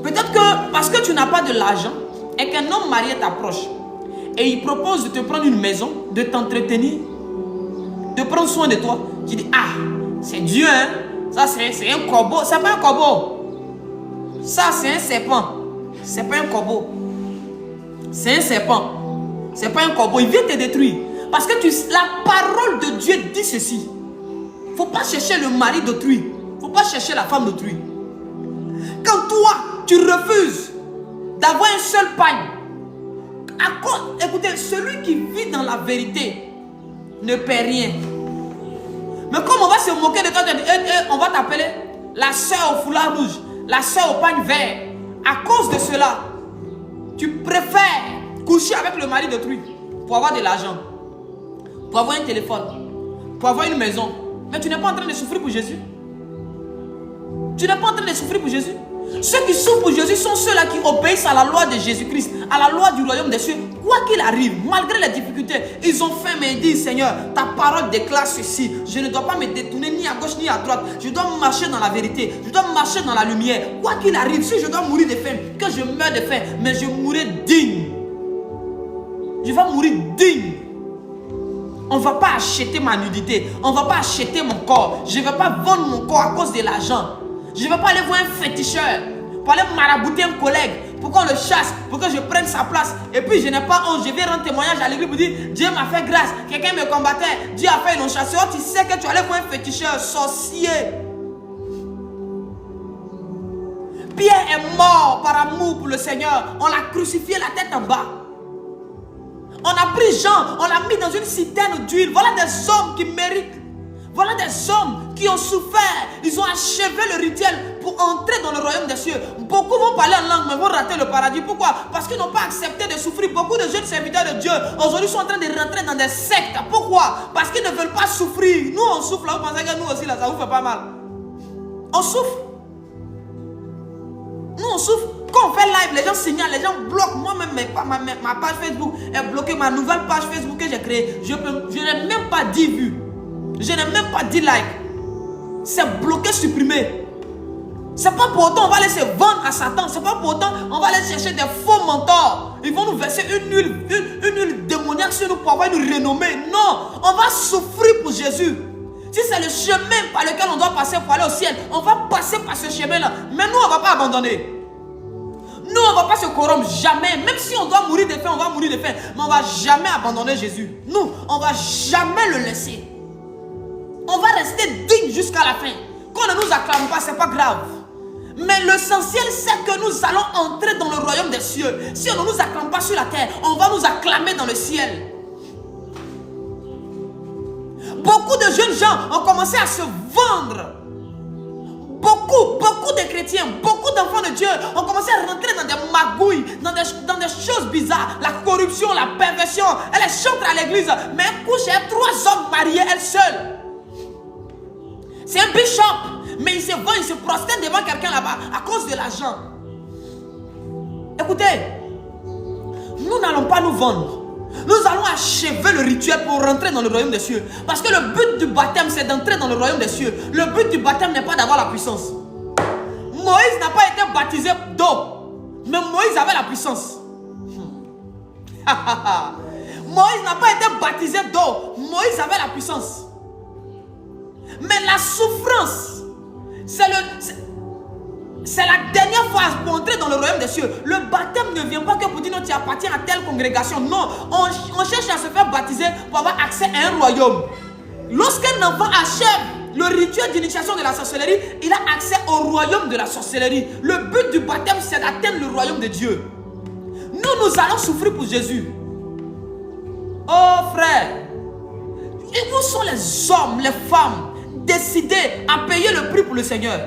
A: peut-être que parce que tu n'as pas de l'argent et qu'un homme marié t'approche et il propose de te prendre une maison, de t'entretenir, de prendre soin de toi, tu dis, ah, c'est Dieu, hein? Ça, c'est un corbeau. C'est pas un corbeau. Ça, c'est un serpent. C'est pas un corbeau. C'est un serpent. C'est pas un corbeau. Il vient te détruire. Parce que la parole de Dieu dit ceci. Il ne faut pas chercher le mari d'autrui. Il ne faut pas chercher la femme d'autrui. Quand toi, tu refuses d'avoir un seul pain, écoutez, celui qui vit dans la vérité ne paie rien. Mais comme on va se moquer de toi, on va t'appeler la sœur au foulard rouge, la sœur au pagne vert. À cause de cela, tu préfères coucher avec le mari d'autrui pour avoir de l'argent, pour avoir un téléphone, pour avoir une maison. Mais tu n'es pas en train de souffrir pour Jésus. Tu n'es pas en train de souffrir pour Jésus. Ceux qui souffrent pour Jésus sont ceux-là qui obéissent à la loi de Jésus-Christ, à la loi du royaume des cieux. Quoi qu'il arrive, malgré les difficultés, ils ont faim, mais ils disent, Seigneur, ta parole déclare ceci. Je ne dois pas me détourner ni à gauche ni à droite. Je dois marcher dans la vérité. Je dois marcher dans la lumière. Quoi qu'il arrive, si je dois mourir de faim, que je meure de faim, mais je mourrai digne. Je vais mourir digne. On ne va pas acheter ma nudité. On ne va pas acheter mon corps. Je ne vais pas vendre mon corps à cause de l'argent. Je ne vais pas aller voir un féticheur pour aller marabouter un collègue, pour qu'on le chasse, pour que je prenne sa place. Et puis je n'ai pas honte, je vais rendre témoignage à l'église pour dire Dieu m'a fait grâce, quelqu'un me combattait, Dieu a fait une chasse. Tu sais que tu allais voir un féticheur, sorcier. Pierre est mort par amour pour le Seigneur. On l'a crucifié la tête en bas. On a pris Jean, on l'a mis dans une citerne d'huile. Voilà des hommes qui méritent. Voilà des hommes qui ont souffert. Ils ont achevé le rituel pour entrer dans le royaume des cieux. Beaucoup vont parler en langue, mais vont rater le paradis. Pourquoi? Parce qu'ils n'ont pas accepté de souffrir. Beaucoup de jeunes serviteurs de Dieu aujourd'hui sont en train de rentrer dans des sectes. Pourquoi? Parce qu'ils ne veulent pas souffrir. Nous, on souffre là. Vous pensez que nous aussi, là, ça vous fait pas mal? On souffre. Nous, on souffre. Quand on fait live, les gens signalent, les gens bloquent. Moi-même, ma page Facebook est bloquée. Ma nouvelle page Facebook que j'ai créée, je n'ai même pas 10 vues. Je n'ai même pas 10 likes. C'est bloqué, supprimé. C'est pas pour autant on va aller se vendre à Satan. C'est pas pour autant on va aller chercher des faux mentors. Ils vont nous verser une huile démoniaque sur nous pour avoir une renommée. Non, on va souffrir pour Jésus. Si c'est le chemin par lequel on doit passer pour aller au ciel, on va passer par ce chemin-là. Mais nous, on ne va pas abandonner. Nous, on ne va pas se corrompre, jamais. Même si on doit mourir de faim, on va mourir de faim. Mais on ne va jamais abandonner Jésus. Nous, on ne va jamais le laisser. On va rester digne jusqu'à la fin. Qu'on ne nous acclame pas, ce n'est pas grave. Mais l'essentiel, c'est que nous allons entrer dans le royaume des cieux. Si on ne nous acclame pas sur la terre, on va nous acclamer dans le ciel. Beaucoup de jeunes gens ont commencé à se vendre. Beaucoup de chrétiens, beaucoup d'enfants de Dieu ont commencé à rentrer dans des magouilles, dans des choses bizarres. La corruption, la perversion. Elle chante à l'église, mais elle couche avec 3 hommes mariés, elle seule. C'est un bishop, mais il se vend, il se prosterne devant quelqu'un là-bas à cause de l'argent. Écoutez, nous n'allons pas nous vendre. Nous allons achever le rituel pour rentrer dans le royaume des cieux. Parce que le but du baptême, c'est d'entrer dans le royaume des cieux. Le but du baptême n'est pas d'avoir la puissance. Moïse n'a pas été baptisé d'eau, mais Moïse avait la puissance. Moïse n'a pas été baptisé d'eau, Moïse avait la puissance. Mais la souffrance C'est la dernière fois pour entrer dans le royaume des cieux. Le baptême ne vient pas que pour dire non, tu appartiens à telle congrégation. Non, on cherche à se faire baptiser pour avoir accès à un royaume. Lorsqu'un enfant achève le rituel d'initiation de la sorcellerie, il a accès au royaume de la sorcellerie. Le but du baptême, c'est d'atteindre le royaume de Dieu. Nous allons souffrir pour Jésus. Oh frère, et où sont les hommes, les femmes décidés à payer le prix pour le Seigneur?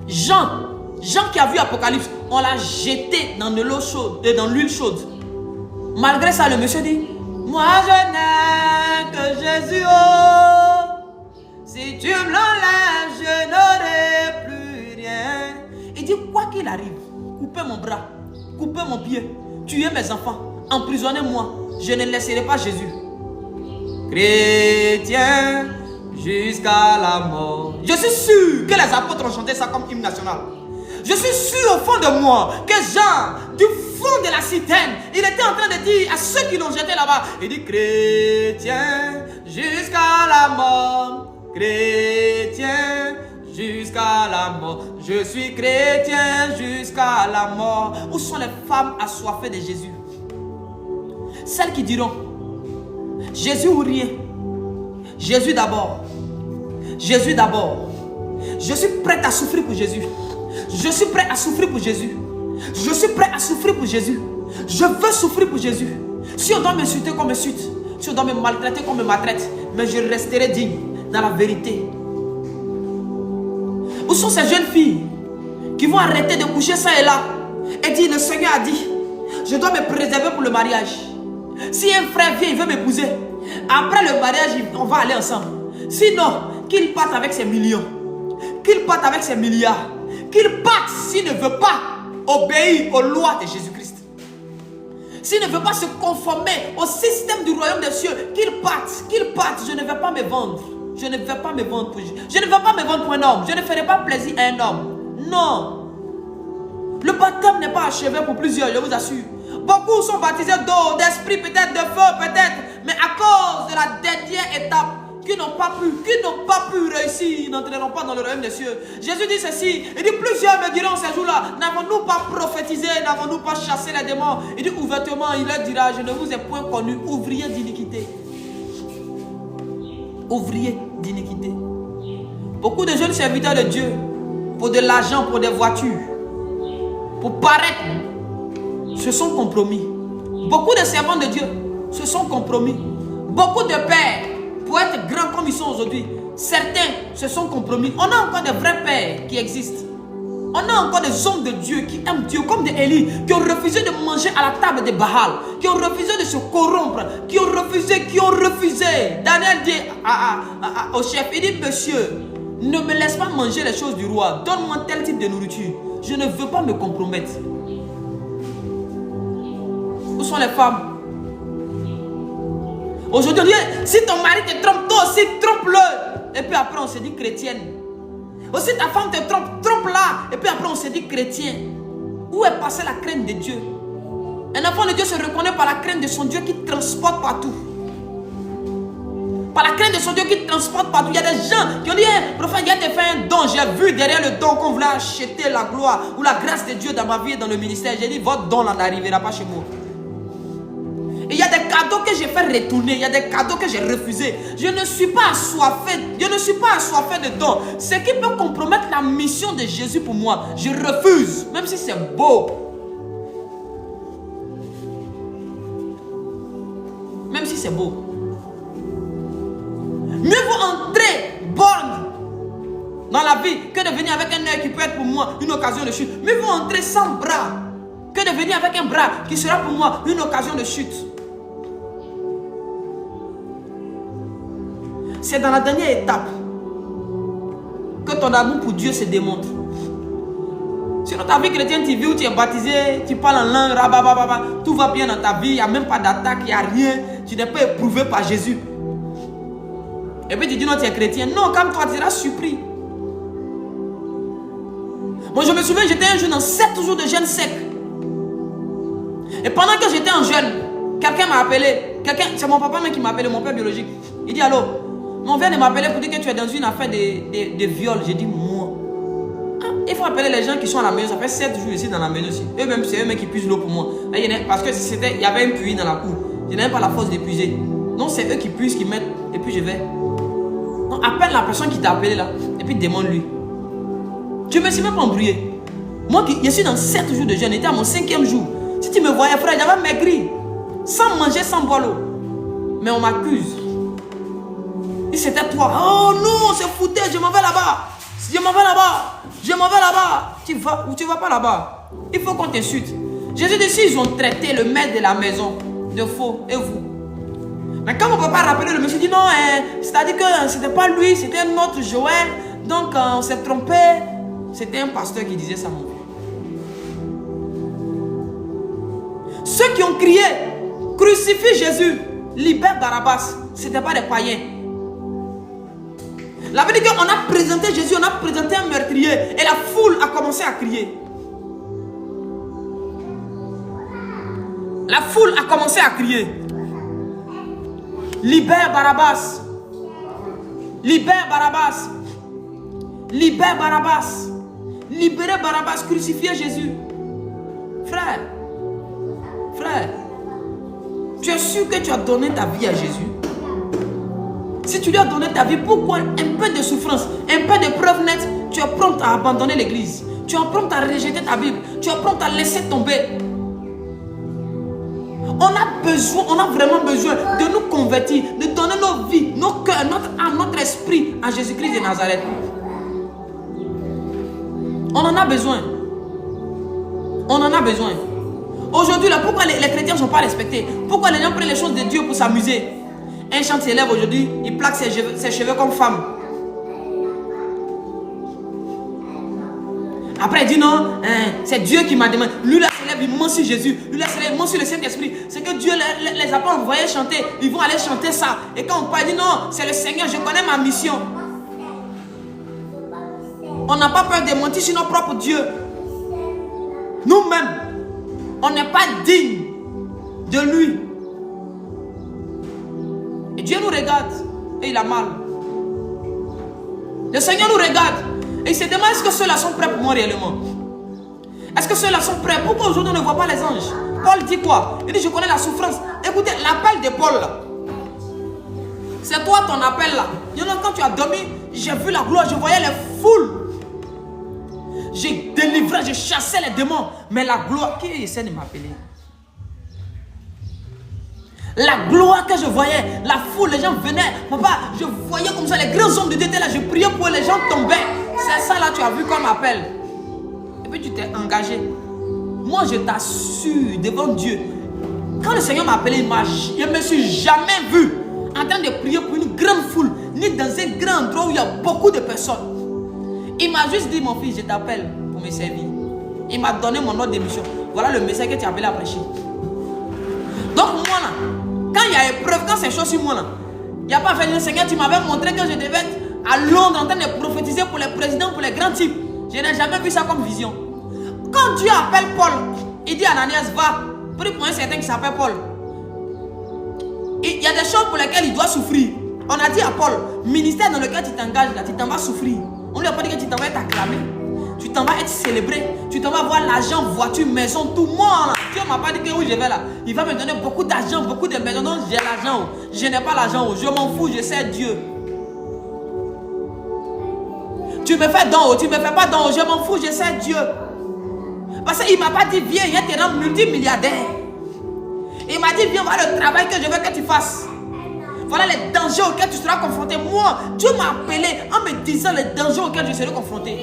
A: Jean qui a vu Apocalypse, on l'a jeté dans de l'eau chaude et dans l'huile chaude. Malgré ça, le monsieur dit, moi je n'ai que Jésus, oh, si tu me l'enlèves, je n'aurai plus rien. Il dit, quoi qu'il arrive, coupez mon bras, coupez mon pied, tuez mes enfants, emprisonnez-moi, je ne laisserai pas Jésus. Chrétien jusqu'à la mort. Je suis sûr que les apôtres ont chanté ça comme hymne national. Je suis sûr au fond de moi que Jean, du fond de la citerne, il était en train de dire à ceux qui l'ont jeté là-bas, il dit chrétien jusqu'à la mort, chrétien jusqu'à la mort. Je suis chrétien jusqu'à la mort. Où sont les femmes assoiffées de Jésus? Celles qui diront Jésus ou rien. Jésus d'abord. Jésus d'abord. Je suis prêt à souffrir pour Jésus. Je suis prêt à souffrir pour Jésus. Je suis prêt à souffrir pour Jésus. Je veux souffrir pour Jésus. Si on doit m'insulter qu'on m'insulte, si on doit me maltraiter qu'on me maltraite, mais je resterai digne dans la vérité. Où sont ces jeunes filles qui vont arrêter de coucher ça et là et dire le Seigneur a dit, je dois me préserver pour le mariage. Si un frère vient, il veut m'épouser, après le mariage, on va aller ensemble. Sinon, qu'il parte avec ses millions, qu'il parte avec ses milliards, qu'il parte s'il ne veut pas obéir aux lois de Jésus-Christ. S'il ne veut pas se conformer au système du royaume des cieux, qu'il parte, je ne vais pas me vendre. Je ne vais pas me vendre pour je ne vais pas me vendre pour un homme. Je ne ferai pas plaisir à un homme. Non. Le baptême n'est pas achevé pour plusieurs, je vous assure. Beaucoup sont baptisés d'eau, d'esprit, peut-être de feu, peut-être. Mais à cause de la dernière étape, qui n'ont pas pu réussir, n'entreront pas dans le royaume des cieux. Jésus dit ceci, il dit plusieurs me diront ces jours-là, n'avons-nous pas prophétisé, n'avons-nous pas chassé les démons? Il dit ouvertement, il leur dira, je ne vous ai point connu, ouvrier d'iniquité. Ouvrier d'iniquité. Beaucoup de jeunes serviteurs de Dieu, pour de l'argent, pour des voitures, pour paraître, se sont compromis. Beaucoup de servants de Dieu se sont compromis. Beaucoup de pères, pour être grands comme ils sont aujourd'hui, certains se sont compromis. On a encore des vrais pères qui existent. On a encore des hommes de Dieu qui aiment Dieu, comme des Élie, qui ont refusé de manger à la table de Baal, qui ont refusé de se corrompre, qui ont refusé. Daniel dit au chef, il dit, monsieur, ne me laisse pas manger les choses du roi, donne-moi tel type de nourriture. Je ne veux pas me compromettre. Où sont les femmes? Aujourd'hui, si ton mari te trompe, toi aussi trompe-le. Et puis après, on se dit chrétienne. Aussi ta femme te trompe, trompe-la. Et puis après, on se dit chrétien. Où est passée la crainte de Dieu? Un enfant de Dieu se reconnaît par la crainte de son Dieu qui transporte partout. Par la crainte de son Dieu qui transporte partout. Il y a des gens qui ont dit, hey, prophète, il a te fait un don. J'ai vu derrière le don qu'on voulait acheter la gloire ou la grâce de Dieu dans ma vie et dans le ministère. J'ai dit, votre don n'arrivera pas chez moi. Il y a des cadeaux que j'ai fait retourner. Il y a des cadeaux que j'ai refusés. Je ne suis pas assoiffé. Je ne suis pas assoiffé de dons. Ce qui peut compromettre la mission de Jésus pour moi, je refuse. Même si c'est beau. Même si c'est beau. Mieux vaut entrer borne dans la vie que de venir avec un œil qui peut être pour moi une occasion de chute. Mieux vaut entrer sans bras que de venir avec un bras qui sera pour moi une occasion de chute. C'est dans la dernière étape que ton amour pour Dieu se démontre. Sinon ta vie chrétienne, tu vis où tu es baptisé, tu parles en langue, rabababa, tout va bien dans ta vie, il n'y a même pas d'attaque, il n'y a rien, tu n'es pas éprouvé par Jésus. Et puis tu dis non, tu es chrétien. Non, comme toi, tu seras surpris. Moi, je me souviens, j'étais un jour dans 7 jours de jeûne sec. Et pendant que j'étais en jeûne, quelqu'un m'a appelé. C'est mon papa même qui m'a appelé, mon père biologique. Il dit allô, Mais on vient de m'appeler pour dire que tu es dans une affaire de viol. J'ai dit, moi. Ah, il faut appeler les gens qui sont à la maison. Ça fait 7 jours ici dans la maison aussi. Eux-mêmes, c'est eux-mêmes qui puisent l'eau pour moi. Parce que il y avait un puits dans la cour. Je n'avais pas la force d'épuiser. Donc c'est eux qui puisent, qui mettent. Et puis je vais. Donc appelle la personne qui t'a appelé là. Et puis demande-lui. Je ne me suis même pas embrouillé. Moi, je suis dans 7 jours de jeûne. J'étais à mon 5e jour. Si tu me voyais, frère, j'avais maigri. Sans manger, sans boire l'eau. Mais on m'accuse. Et c'était toi. Oh non, c'est foutage, je m'en vais là-bas. Je m'en vais là-bas. Je m'en vais là-bas. Tu vas ou tu ne vas pas là-bas. Il faut qu'on t'insulte. Jésus dit, s'ils ont traité le maître de la maison de faux, et vous. Mais quand mon papa rappelait, le monsieur dit non, c'est-à-dire que c'était pas lui, c'était un autre Joël. Donc on s'est trompé. C'était un pasteur qui disait ça, mon père. Ceux qui ont crié, crucifie Jésus, libère Barabbas, ce n'était pas des païens. La Bible dit qu'on a présenté Jésus, on a présenté un meurtrier et la foule a commencé à crier. La foule a commencé à crier. Libère Barabbas. Libère Barabbas. Libère Barabbas. Libérez Barabbas, crucifiez Jésus. Frère, frère, tu es sûr que tu as donné ta vie à Jésus? Si tu lui as donné ta vie, pourquoi un peu de souffrance, un peu de preuve nette, tu es prompt à abandonner l'église? Tu es prompt à rejeter ta Bible. Tu es prompt à laisser tomber. On a vraiment besoin de nous convertir, de donner nos vies, nos cœurs, notre âme, notre esprit à Jésus-Christ de Nazareth. On en a besoin. On en a besoin. Aujourd'hui, là, pourquoi les chrétiens ne sont pas respectés? Pourquoi les gens prennent les choses de Dieu pour s'amuser? Un chant s'élève aujourd'hui, il plaque ses cheveux comme femme. Après, il dit non, c'est Dieu qui m'a demandé. Lui, là, s'élève, il ment sur Jésus. Lui, là, s'élève, il ment sur le Saint-Esprit. C'est que Dieu les a pas envoyés chanter. Ils vont aller chanter ça. Et quand on parle, il dit non, c'est le Seigneur, je connais ma mission. On n'a pas peur de mentir sur notre propre Dieu. Nous-mêmes, on n'est pas digne de lui. Et Dieu nous regarde et il a mal. Le Seigneur nous regarde et il se demande, est-ce que ceux-là sont prêts pour moi réellement? Est-ce que ceux-là sont prêts? Pourquoi aujourd'hui on ne voit pas les anges? Paul dit quoi? Il dit, je connais la souffrance. Écoutez, l'appel de Paul là, c'est toi ton appel là. Il y en a, quand tu as dormi, j'ai vu la gloire, je voyais les foules. J'ai délivré, je chassais les démons. Mais la gloire, qui essaie de m'appeler? La gloire que je voyais, la foule, les gens venaient. Papa, je voyais comme ça, les grands hommes de Dieu étaient là. Je priais pour eux, les gens tombaient. C'est ça là, tu as vu comme appel. Et puis tu t'es engagé. Moi, je t'assure devant Dieu. Quand le Seigneur m'a appelé, je ne me suis jamais vu en train de prier pour une grande foule, ni dans un grand endroit où il y a beaucoup de personnes. Il m'a juste dit, mon fils, je t'appelle pour me servir. Il m'a donné mon ordre de mission. Voilà le message que tu as appelé à prêcher. Donc moi là, quand il y a épreuve, quand c'est chaud sur moi là, il n'y a pas fait le Seigneur, tu m'avais montré que je devais être à Londres en train de prophétiser pour les présidents, pour les grands types. Je n'ai jamais vu ça comme vision. Quand Dieu appelle Paul, il dit à Ananias, va, prie pour un certain qui s'appelle Paul. Il y a des choses pour lesquelles il doit souffrir. On a dit à Paul, ministère dans lequel tu t'engages là, tu t'en vas souffrir. On lui a pas dit que tu t'en vas être acclamé. Tu t'en vas être célébré. Tu t'en vas avoir l'argent, voiture, maison, tout. Moi, Dieu ne m'a pas dit que où je vais là. Il va me donner beaucoup d'argent, beaucoup de maisons. Donc j'ai l'argent. Je n'ai pas l'argent. Je m'en fous, je sais Dieu. Tu me fais don, tu ne me fais pas don. Je m'en fous, je sais Dieu. Parce qu'il ne m'a pas dit, viens, il te rend multimilliardaire. Il m'a dit, viens voir le travail que je veux que tu fasses. Voilà les dangers auxquels tu seras confronté. Moi, Dieu m'a appelé en me disant les dangers auxquels je serai confronté.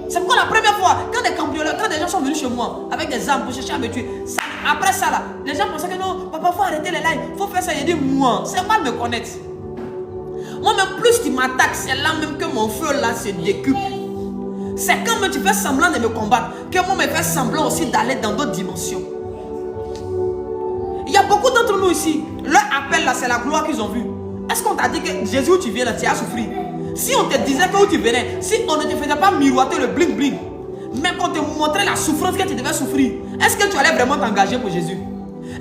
A: C'est pourquoi la première fois, quand des cambrioleurs, quand des gens sont venus chez moi avec des armes pour chercher à me tuer, ça, après ça là, les gens pensaient que non, papa, il faut arrêter les lives, il faut faire ça. J'ai dit, moi, c'est mal me connaître. Moi-même, plus tu m'attaques, c'est là même que mon feu là se décuple. C'est quand même tu fais semblant de me combattre que moi me fais semblant aussi d'aller dans d'autres dimensions. Il y a beaucoup d'entre nous ici, leur appel là, c'est la gloire qu'ils ont vue. Est-ce qu'on t'a dit que Jésus où tu viens là, tu as souffert? Si on te disait que où tu venais, si on ne te faisait pas miroiter le bling bling, mais qu'on te montrait la souffrance que tu devais souffrir, est-ce que tu allais vraiment t'engager pour Jésus?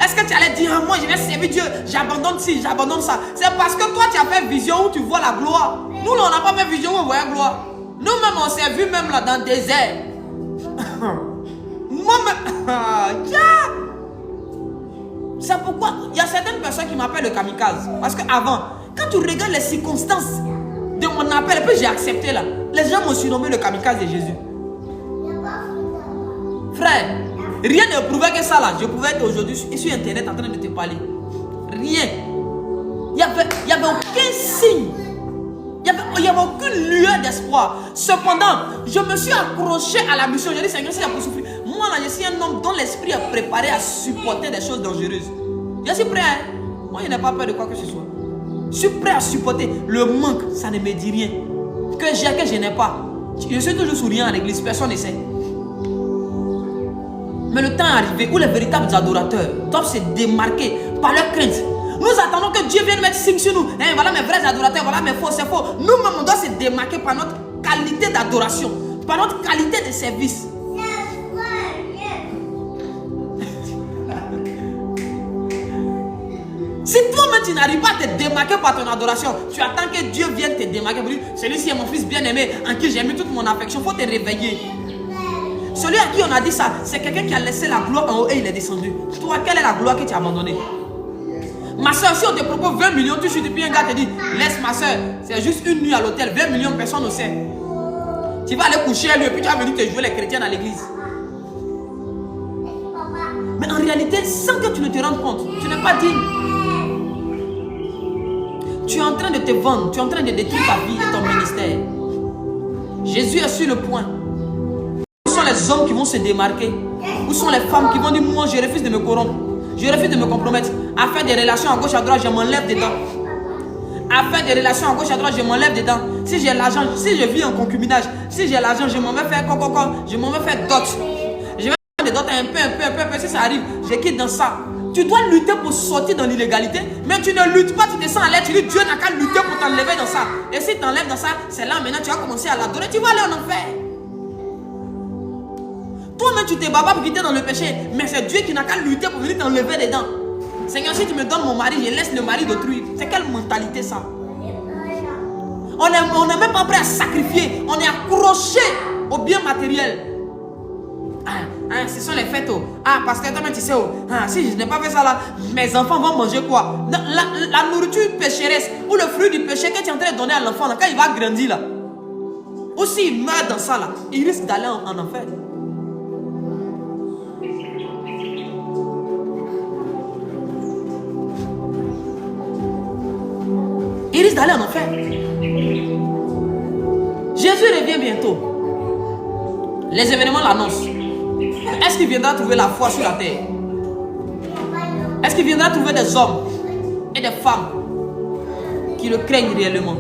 A: Est-ce que tu allais dire, moi je vais servir Dieu, j'abandonne ci, j'abandonne ça? C'est parce que toi tu as fait vision où tu vois la gloire. Nous là, on n'a pas fait vision où on voit la gloire. Nous-mêmes on s'est vu même là dans le désert. Moi-même, c'est pourquoi il y a certaines personnes qui m'appellent le kamikaze. Parce qu'avant, quand tu regardes les circonstances de mon appel, et puis j'ai accepté là, les gens m'ont surnommé le kamikaze de Jésus. Frère, rien ne prouvait que ça là. Je pouvais être aujourd'hui sur internet en train de te parler. Rien. Il n'y avait aucun signe. Il n'y avait aucune lueur d'espoir. Cependant, je me suis accroché à la mission. J'ai dit, Seigneur, c'est pour souffrir. Moi là, je suis un homme dont l'esprit est préparé à supporter des choses dangereuses. Je suis prêt. Hein? Moi, je n'ai pas peur de quoi que ce soit. Je suis prêt à supporter. Le manque, ça ne me dit rien. Que j'ai, que je n'ai pas. Je suis toujours souriant à l'église. Personne ne sait. Mais le temps est arrivé où les véritables adorateurs doivent se démarquer par leur crainte. Nous attendons que Dieu vienne mettre signe sur nous. Hein, voilà mes vrais adorateurs, voilà mes faux, c'est faux. Nous-mêmes, on doit se démarquer par notre qualité d'adoration, par notre qualité de service. Si toi-même tu n'arrives pas à te démarquer par ton adoration, tu attends que Dieu vienne te démarquer pour dire, celui-ci est mon fils bien-aimé, en qui j'ai mis toute mon affection. Il faut te réveiller. Celui à qui on a dit ça, c'est quelqu'un qui a laissé la gloire en haut et il est descendu. Toi, quelle est la gloire que tu as abandonnée? Ma soeur, si on te propose 20 millions, tu chutes et puis un gars te dit, laisse ma soeur, c'est juste une nuit à l'hôtel, 20 millions, personne ne sait. Tu vas aller coucher à lui et puis tu vas venir te jouer les chrétiens dans l'église. Mais en réalité, sans que tu ne te rendes compte, tu n'es pas digne. Tu es en train de te vendre, tu es en train de détruire ta vie et ton ministère. Jésus est sur le point. Où sont les hommes qui vont se démarquer? Où sont les femmes qui vont dire, moi je refuse de me corrompre, je refuse de me compromettre. À faire des relations à gauche à droite, je m'enlève dedans. À faire des relations à gauche à droite, je m'enlève dedans. Si j'ai l'argent, si je vis en concubinage, si j'ai l'argent, je m'en vais faire coco, je m'en vais faire dot. Je vais faire des dots un peu, si ça arrive, je quitte dans ça. Tu dois lutter pour sortir dans l'illégalité, mais tu ne luttes pas, tu te sens à l'aise, tu dis Dieu n'a qu'à lutter pour t'enlever dans ça. Et si tu t'enlèves dans ça, c'est là maintenant tu vas commencer à l'adorer, tu vas aller en enfer. Toi-même tu te bats pas pour quitter dans le péché, mais c'est Dieu qui n'a qu'à lutter pour venir t'enlever dedans. Seigneur, si tu me donnes mon mari, je laisse le mari d'autrui. C'est quelle mentalité ça? On n'est même pas prêt à sacrifier, on est accroché au bien matériel. Ce sont les fêtes. Parce que toi, tu sais, si je n'ai pas fait ça là, mes enfants vont manger quoi? La nourriture pécheresse ou le fruit du péché que tu es en train de donner à l'enfant, quand il va grandir là, ou s'il meurt dans ça là, il risque d'aller en enfer. Il risque d'aller en enfer. Jésus revient bientôt. Les événements l'annoncent. Est-ce qu'il viendra trouver la foi sur la terre? Est-ce qu'il viendra trouver des hommes et des femmes qui le craignent réellement?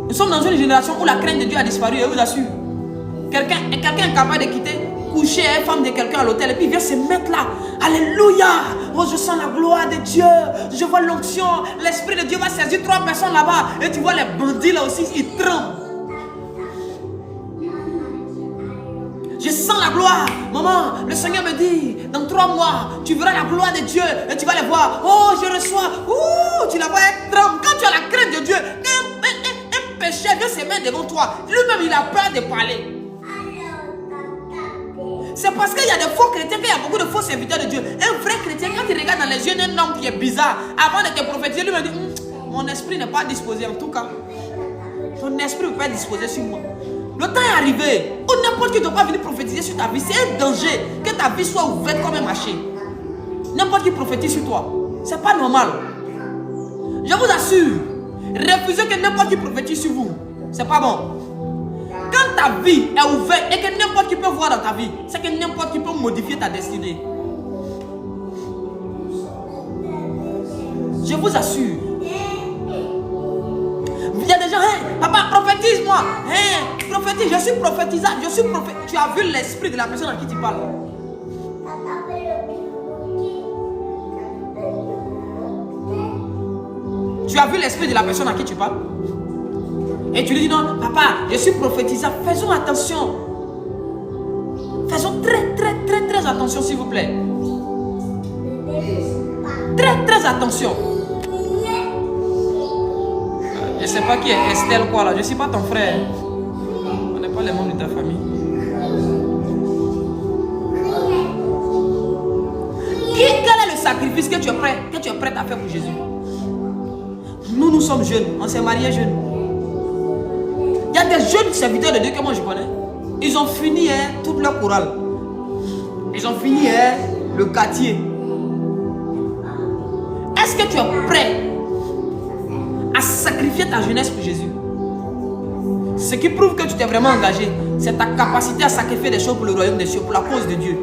A: Nous sommes dans une génération où la crainte de Dieu a disparu, je vous assure. Quelqu'un est capable de quitter, coucher avec une femme de quelqu'un à l'hôtel et puis il vient se mettre là. Alléluia! Oh, je sens la gloire de Dieu. Je vois l'onction. L'Esprit de Dieu va saisir 3 personnes là-bas. Et tu vois les bandits là aussi, ils tremblent. Je sens la gloire. Maman, le Seigneur me dit, dans 3 mois, tu verras la gloire de Dieu et tu vas les voir. Oh, je reçois. Oh, tu la vois, elle tremble. Quand tu as la crainte de Dieu, un péché vient se mettre devant toi. Lui-même, il a peur de parler. C'est parce qu'il y a des faux chrétiens, qu'il y a beaucoup de faux serviteurs de Dieu. Un vrai chrétien, quand il regarde dans les yeux d'un homme qui est bizarre, avant de te prophétiser, lui me dit, mon esprit n'est pas disposé en tout cas. Ton esprit ne peut pas être disposé sur moi. Le temps est arrivé où n'importe qui ne doit pas venir prophétiser sur ta vie. C'est un danger que ta vie soit ouverte comme un marché. N'importe qui prophétise sur toi. C'est pas normal. Je vous assure, refusez que n'importe qui prophétise sur vous. C'est pas bon. Quand ta vie est ouverte et que n'importe qui peut voir dans ta vie, c'est que n'importe qui peut modifier ta destinée. Je vous assure. Il y a des gens, hey, papa, prophétise-moi. Hey, prophétise, je suis prophétisable, je suis prophète. Tu as vu l'esprit de la personne à qui tu parles. Tu as vu l'esprit de la personne à qui tu parles. Et tu lui dis non, papa, je suis prophétisable. Faisons attention. Faisons très attention, s'il vous plaît. Très, très attention. Je ne sais pas qui est Estelle quoi là. Je ne suis pas ton frère. On n'est pas les membres de ta famille. Quel est le sacrifice que tu es prêt à faire pour Jésus? Nous sommes jeunes. On s'est mariés jeunes. Il y a des jeunes serviteurs de Dieu que moi je connais. Ils ont fini toute leur chorale. Ils ont fini le quartier. Est-ce que tu es prêt à sacrifier ta jeunesse pour Jésus? Ce qui prouve que tu t'es vraiment engagé, c'est ta capacité à sacrifier des choses pour le royaume des cieux, pour la cause de Dieu.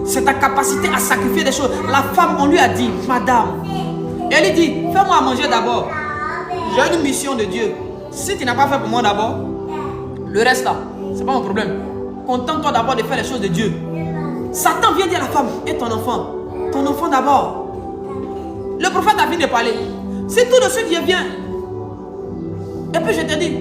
A: C'est ta capacité à sacrifier des choses. La femme, on lui a dit, madame, elle lui dit, fais-moi à manger d'abord. J'ai une mission de Dieu. Si tu n'as pas fait pour moi d'abord, le reste là, c'est pas mon problème. Contente-toi d'abord de faire les choses de Dieu. Satan vient dire à la femme, et ton enfant d'abord. Le prophète a fini de parler. Si tout de suite je viens, et puis je te dis,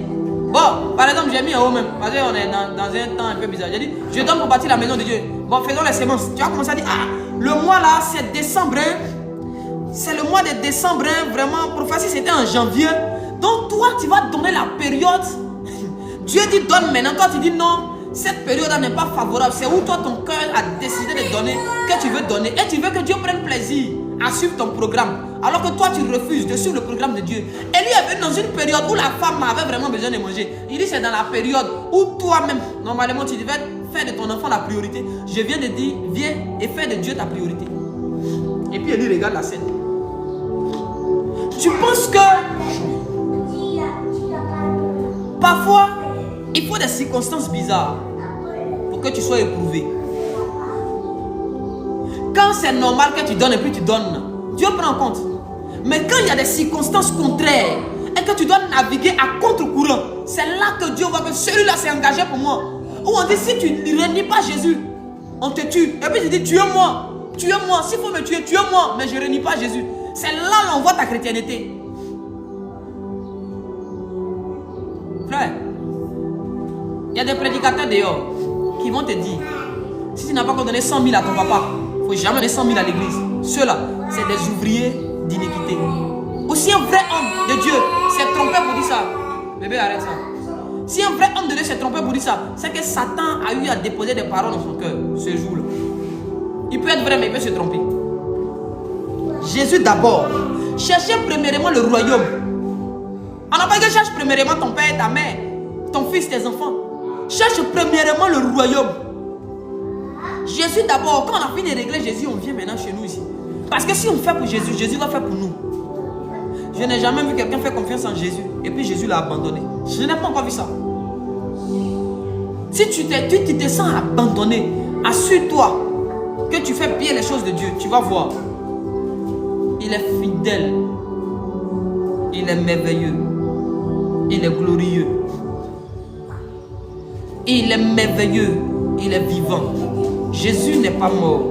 A: bon, par exemple, j'ai mis en haut même, parce qu'on est dans un temps un peu bizarre. J'ai dit, je donne pour bâtir la maison de Dieu. Bon, faisons les semences. Tu vas commencer à dire, ah, le mois là, c'est décembre. C'est le mois de décembre, vraiment. Prophétie, c'était en janvier. Donc, toi, tu vas donner la période. Dieu dit, donne maintenant. Toi, tu dis, non, cette période n'est pas favorable. C'est où toi, ton cœur a décidé de donner, que tu veux donner. Et tu veux que Dieu prenne plaisir à suivre ton programme. Alors que toi, tu refuses de suivre le programme de Dieu. Et lui est venu dans une période où la femme avait vraiment besoin de manger. Il dit, c'est dans la période où toi-même, normalement, tu devais faire de ton enfant la priorité. Je viens de dire, viens et fais de Dieu ta priorité. Et puis, il lui regarde la scène. Tu penses que parfois, il faut des circonstances bizarres pour que tu sois éprouvé. Quand c'est normal que tu donnes et puis tu donnes, Dieu prend en compte. Mais quand il y a des circonstances contraires et que tu dois naviguer à contre-courant, c'est là que Dieu voit que celui-là s'est engagé pour moi. Ou on dit, si tu ne renies pas Jésus, on te tue. Et puis tu dis, tue-moi, tue-moi. S'il faut me tuer, tue-moi. Mais je ne renie pas Jésus. C'est là qu'on voit ta chrétienté. Frère, il y a des prédicateurs dehors qui vont te dire, si tu n'as pas donné 100 000 à ton papa, il ne faut jamais donner 100 000 à l'église. Ceux-là, c'est des ouvriers d'iniquité. Aussi un vrai homme de Dieu s'est trompé pour dire ça. Bébé, arrête ça. Si un vrai homme de Dieu s'est trompé pour dire ça, c'est que Satan a eu à déposer des paroles dans son cœur ce jour-là. Il peut être vrai, mais il peut se tromper. Jésus d'abord. Cherchez premièrement le royaume. On n'a pas dit cherche premièrement ton père, ta mère, ton fils, tes enfants. Cherche premièrement le royaume. Jésus d'abord. Quand on a fini de régler Jésus, on vient maintenant chez nous ici. Parce que si on fait pour Jésus, Jésus va faire pour nous. Je n'ai jamais vu quelqu'un faire confiance en Jésus et puis Jésus l'a abandonné. Je n'ai pas encore vu ça. Si tu te sens abandonné, assure-toi que tu fais bien les choses de Dieu. Tu vas voir. Il est fidèle. Il est merveilleux. Il est glorieux. Il est merveilleux. Il est vivant. Jésus n'est pas mort.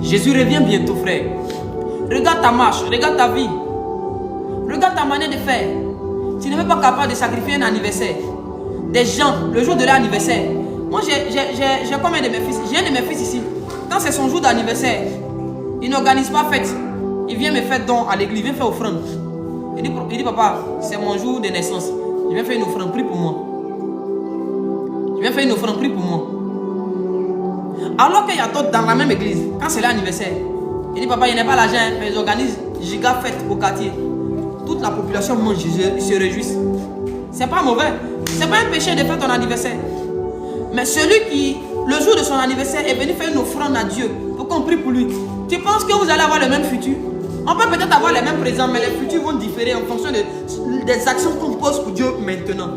A: Jésus revient bientôt, frère. Regarde ta marche, regarde ta vie. Regarde ta manière de faire. Tu n'es même pas capable de sacrifier un anniversaire. Des gens, le jour de leur anniversaire. Moi, j'ai combien de mes fils? J'ai un de mes fils ici. Quand c'est son jour d'anniversaire, il n'organise pas fête. Il vient me faire don à l'église, il vient faire offrande. Il dit papa, c'est mon jour de naissance. Je viens faire une offrande, prie pour moi. Je viens faire une offrande, prie pour moi. Alors qu'il y a d'autres dans la même église, quand c'est l'anniversaire, il dit papa, il n'y a pas l'argent, mais ils organisent giga fête au quartier. Toute la population mange, ils se réjouissent. C'est pas mauvais. C'est pas un péché de faire ton anniversaire. Mais celui qui, le jour de son anniversaire, est venu faire une offrande à Dieu pour qu'on prie pour lui. Tu penses que vous allez avoir le même futur? On peut peut-être avoir les mêmes présents, mais les futurs vont différer en fonction des actions qu'on pose pour Dieu maintenant.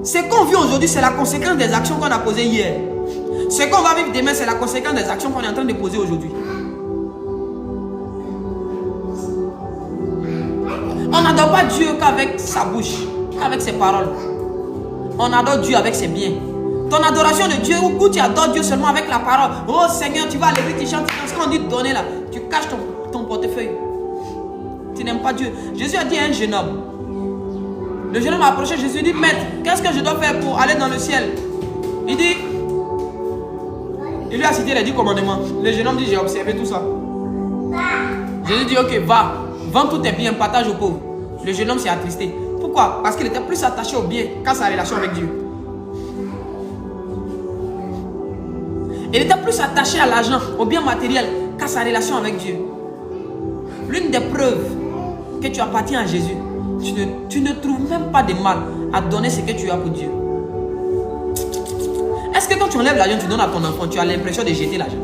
A: Ce qu'on vit aujourd'hui, c'est la conséquence des actions qu'on a posées hier. Ce qu'on va vivre demain, c'est la conséquence des actions qu'on est en train de poser aujourd'hui. On n'adore pas Dieu qu'avec sa bouche, qu'avec ses paroles. On adore Dieu avec ses biens. Ton adoration de Dieu, où tu adores Dieu seulement avec la parole. Oh Seigneur, tu vas à l'église, tu chantes. Ce qu'on dit de donner là, tu caches ton portefeuille. Tu n'aimes pas Dieu. Jésus a dit à un jeune homme. Le jeune homme a approché Jésus et dit, maître, qu'est-ce que je dois faire pour aller dans le ciel? Il dit, Il lui a cité les 10 commandements. Le jeune homme dit, j'ai observé tout ça. Jésus dit, ok, va, vends tous tes biens, partage aux pauvres. Le jeune homme s'est attristé. Pourquoi? Parce qu'il était plus attaché au bien qu'à sa relation avec Dieu. Il était plus attaché à l'argent, au bien matériel, qu'à sa relation avec Dieu. L'une des preuves que tu appartiens à Jésus, tu ne trouves même pas de mal à donner ce que tu as pour Dieu. Est-ce que quand tu enlèves l'argent, tu donnes à ton enfant, tu as l'impression de jeter l'argent?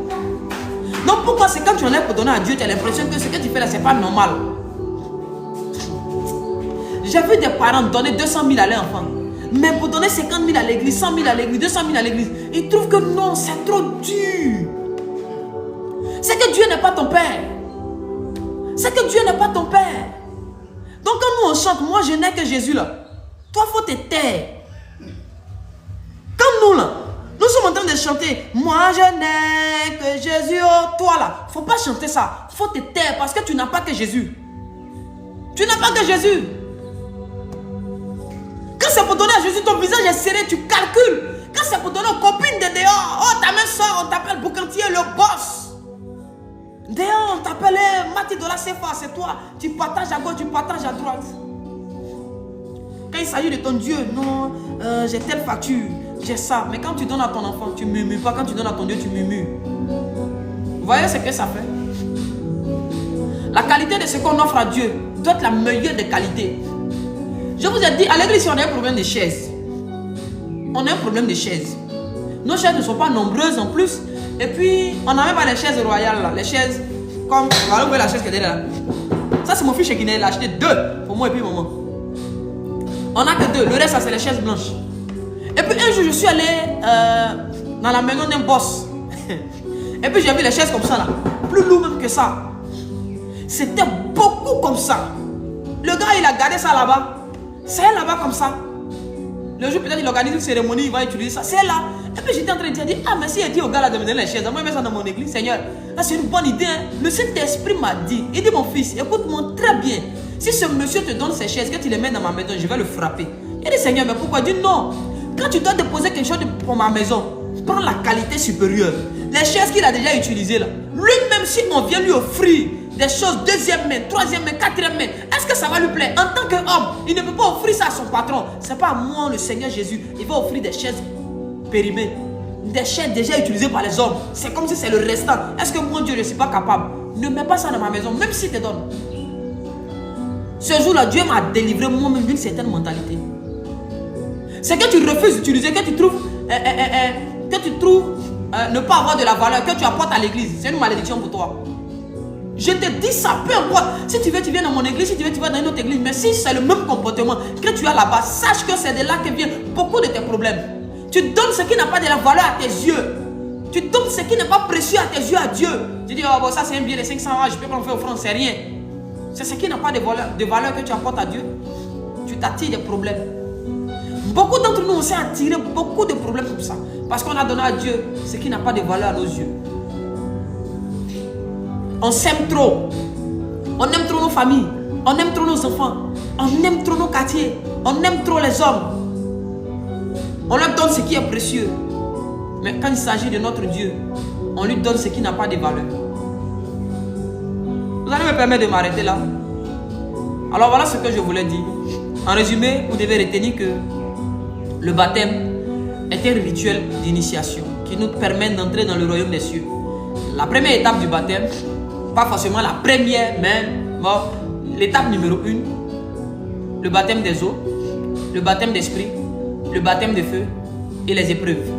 A: Non, pourquoi? C'est quand tu enlèves pour donner à Dieu, tu as l'impression que ce que tu fais là, c'est pas normal. J'ai vu des parents donner 200 000 à leur enfant. Mais pour donner 50 000 à l'église, 100 000 à l'église, 200 000 à l'église, ils trouvent que non, c'est trop dur. C'est que Dieu n'est pas ton père. C'est que Dieu n'est pas ton père. Donc quand nous on chante, moi je n'ai que Jésus là, toi faut te taire. Comme nous là, nous sommes en train de chanter, moi je n'ai que Jésus, oh toi là, faut pas chanter ça, faut te taire parce que tu n'as pas que Jésus. Tu n'as pas que Jésus. Quand c'est pour donner à Jésus, ton visage est serré, tu calcules. Quand c'est pour donner aux copines de dehors, oh ta même soeur, on t'appelle Boucantier, le boss. Dehors, on t'appelle Mati de la CFA, c'est toi. Tu partages à gauche, tu partages à droite. Quand il s'agit de ton Dieu, non, j'ai telle facture, j'ai ça. Mais quand tu donnes à ton enfant, tu ne murmures pas. Quand tu donnes à ton Dieu, tu murmures. Vous voyez ce que ça fait? La qualité de ce qu'on offre à Dieu doit être la meilleure des qualités. Je vous ai dit, à l'église, on a un problème de chaises. On a un problème de chaises. Nos chaises ne sont pas nombreuses en plus. Et puis, on n'a même pas les chaises royales là. Les chaises, comme, voilà, vous voyez la chaise qui est derrière là. Ça, c'est mon fils qui l'a acheté 2 pour moi et puis maman. On n'a que 2. Le reste, ça, c'est les chaises blanches. Et puis, un jour, je suis allé dans la maison d'un boss. Et puis, j'ai vu les chaises comme ça là. Plus lourd même que ça. C'était beaucoup comme ça. Le gars, il a gardé ça là-bas. C'est là-bas comme ça. Le jour peut-être il organise une cérémonie, il va utiliser ça. C'est là. Et puis j'étais en train de dire, ah mais si il dit au gars là de me donner les chaises, moi je mets ça dans mon église, Seigneur. Là c'est une bonne idée. Hein? Le Saint-Esprit m'a dit, il dit mon fils, écoute-moi très bien. Si ce monsieur te donne ces chaises, que tu les mets dans ma maison, je vais le frapper. Il dit Seigneur, mais pourquoi? Il dit non. Quand tu dois déposer quelque chose pour ma maison, prends la qualité supérieure. Les chaises qu'il a déjà utilisées là. Lui-même si on vient lui offrir des choses deuxième main, troisième main, quatrième main, est-ce que ça va lui plaire? En tant qu'homme, il ne peut pas offrir ça à son patron. C'est pas à moi, le Seigneur Jésus. Il va offrir des chaises périmées, des chaises déjà utilisées par les hommes. C'est comme si c'est le restant. Est-ce que mon Dieu, je ne suis pas capable? Ne mets pas ça dans ma maison, même si tu te donnes. Ce jour-là, Dieu m'a délivré moi-même d'une certaine mentalité. C'est que tu refuses d'utiliser, que tu trouves, ne pas avoir de la valeur, que tu apportes à l'église. C'est une malédiction pour toi. Je te dis ça, peu importe. Si tu veux, tu viens dans mon église. Si tu veux, tu vas dans une autre église. Mais si c'est le même comportement que tu as là-bas, sache que c'est de là que viennent beaucoup de tes problèmes. Tu donnes ce qui n'a pas de la valeur à tes yeux. Tu donnes ce qui n'est pas précieux à tes yeux à Dieu. Tu dis, oh bon, ça c'est un billet de 500 €, je peux pas en faire offrande, c'est rien. C'est ce qui n'a pas de valeur que tu apportes à Dieu. Tu t'attires des problèmes. Beaucoup d'entre nous, on s'est attiré beaucoup de problèmes comme ça. Parce qu'on a donné à Dieu ce qui n'a pas de valeur à nos yeux. On s'aime trop. On aime trop nos familles. On aime trop nos enfants. On aime trop nos quartiers. On aime trop les hommes. On leur donne ce qui est précieux. Mais quand il s'agit de notre Dieu, on lui donne ce qui n'a pas de valeur. Vous allez me permettre de m'arrêter là. Alors voilà ce que je voulais dire. En résumé, vous devez retenir que le baptême est un rituel d'initiation qui nous permet d'entrer dans le royaume des cieux. La première étape du baptême, pas forcément la première, mais bon, l'étape numéro 1, le baptême des eaux, le baptême d'esprit, le baptême de feu et les épreuves.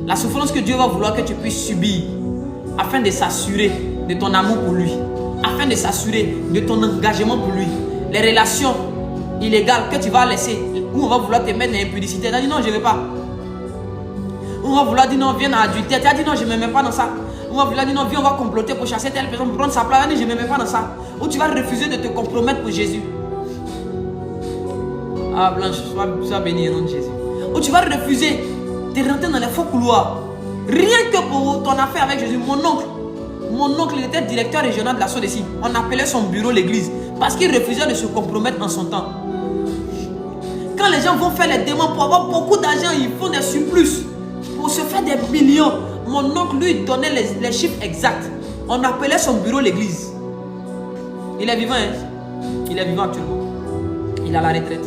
A: La souffrance que Dieu va vouloir que tu puisses subir afin de s'assurer de ton amour pour lui, afin de s'assurer de ton engagement pour lui. Les relations illégales que tu vas laisser, où on va vouloir te mettre dans l'impudicité, tu as dit non, je ne veux pas. On va vouloir dire non, viens dans l'adultère, tu as dit non, je ne me mets pas dans ça. On va vouloir dire non, viens, on va comploter pour chasser telle personne, pour prendre sa place, je ne me mets pas dans ça. Ou tu vas refuser de te compromettre pour Jésus. Ah Blanche, sois béni au nom de Jésus. Ou tu vas refuser de rentrer dans les faux couloirs. Rien que pour ton affaire avec Jésus. Mon oncle, il était directeur régional de la SODECI. On appelait son bureau l'église. Parce qu'il refusait de se compromettre en son temps. Quand les gens vont faire les demandes pour avoir beaucoup d'argent, ils font des surplus. Pour se faire des millions, mon oncle lui donnait les chiffres exacts. On appelait son bureau l'église. Il est vivant, hein? Il est vivant actuellement. Il est à la retraite.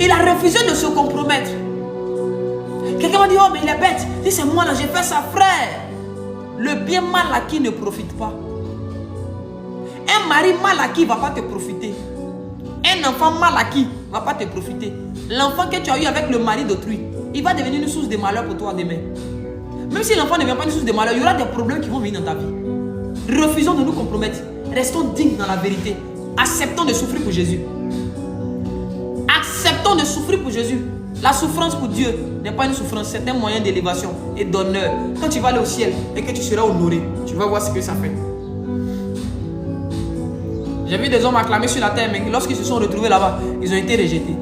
A: Il a refusé de se compromettre. Quelqu'un m'a dit, oh mais il est bête. Si c'est moi là, j'ai fait ça, frère. Le bien mal acquis ne profite pas. Un mari mal acquis ne va pas te profiter. Un enfant mal acquis ne va pas te profiter. L'enfant que tu as eu avec le mari d'autrui, il va devenir une source de malheur pour toi demain. Même si l'enfant ne devient pas une source de malheur, il y aura des problèmes qui vont venir dans ta vie. Refusons de nous compromettre. Restons dignes dans la vérité. Acceptons de souffrir pour Jésus. Acceptons de souffrir pour Jésus. La souffrance pour Dieu n'est pas une souffrance, c'est un moyen d'élévation et d'honneur. Quand tu vas aller au ciel et que tu seras honoré, tu vas voir ce que ça fait. J'ai vu des hommes acclamés sur la terre, mais lorsqu'ils se sont retrouvés là-bas, ils ont été rejetés.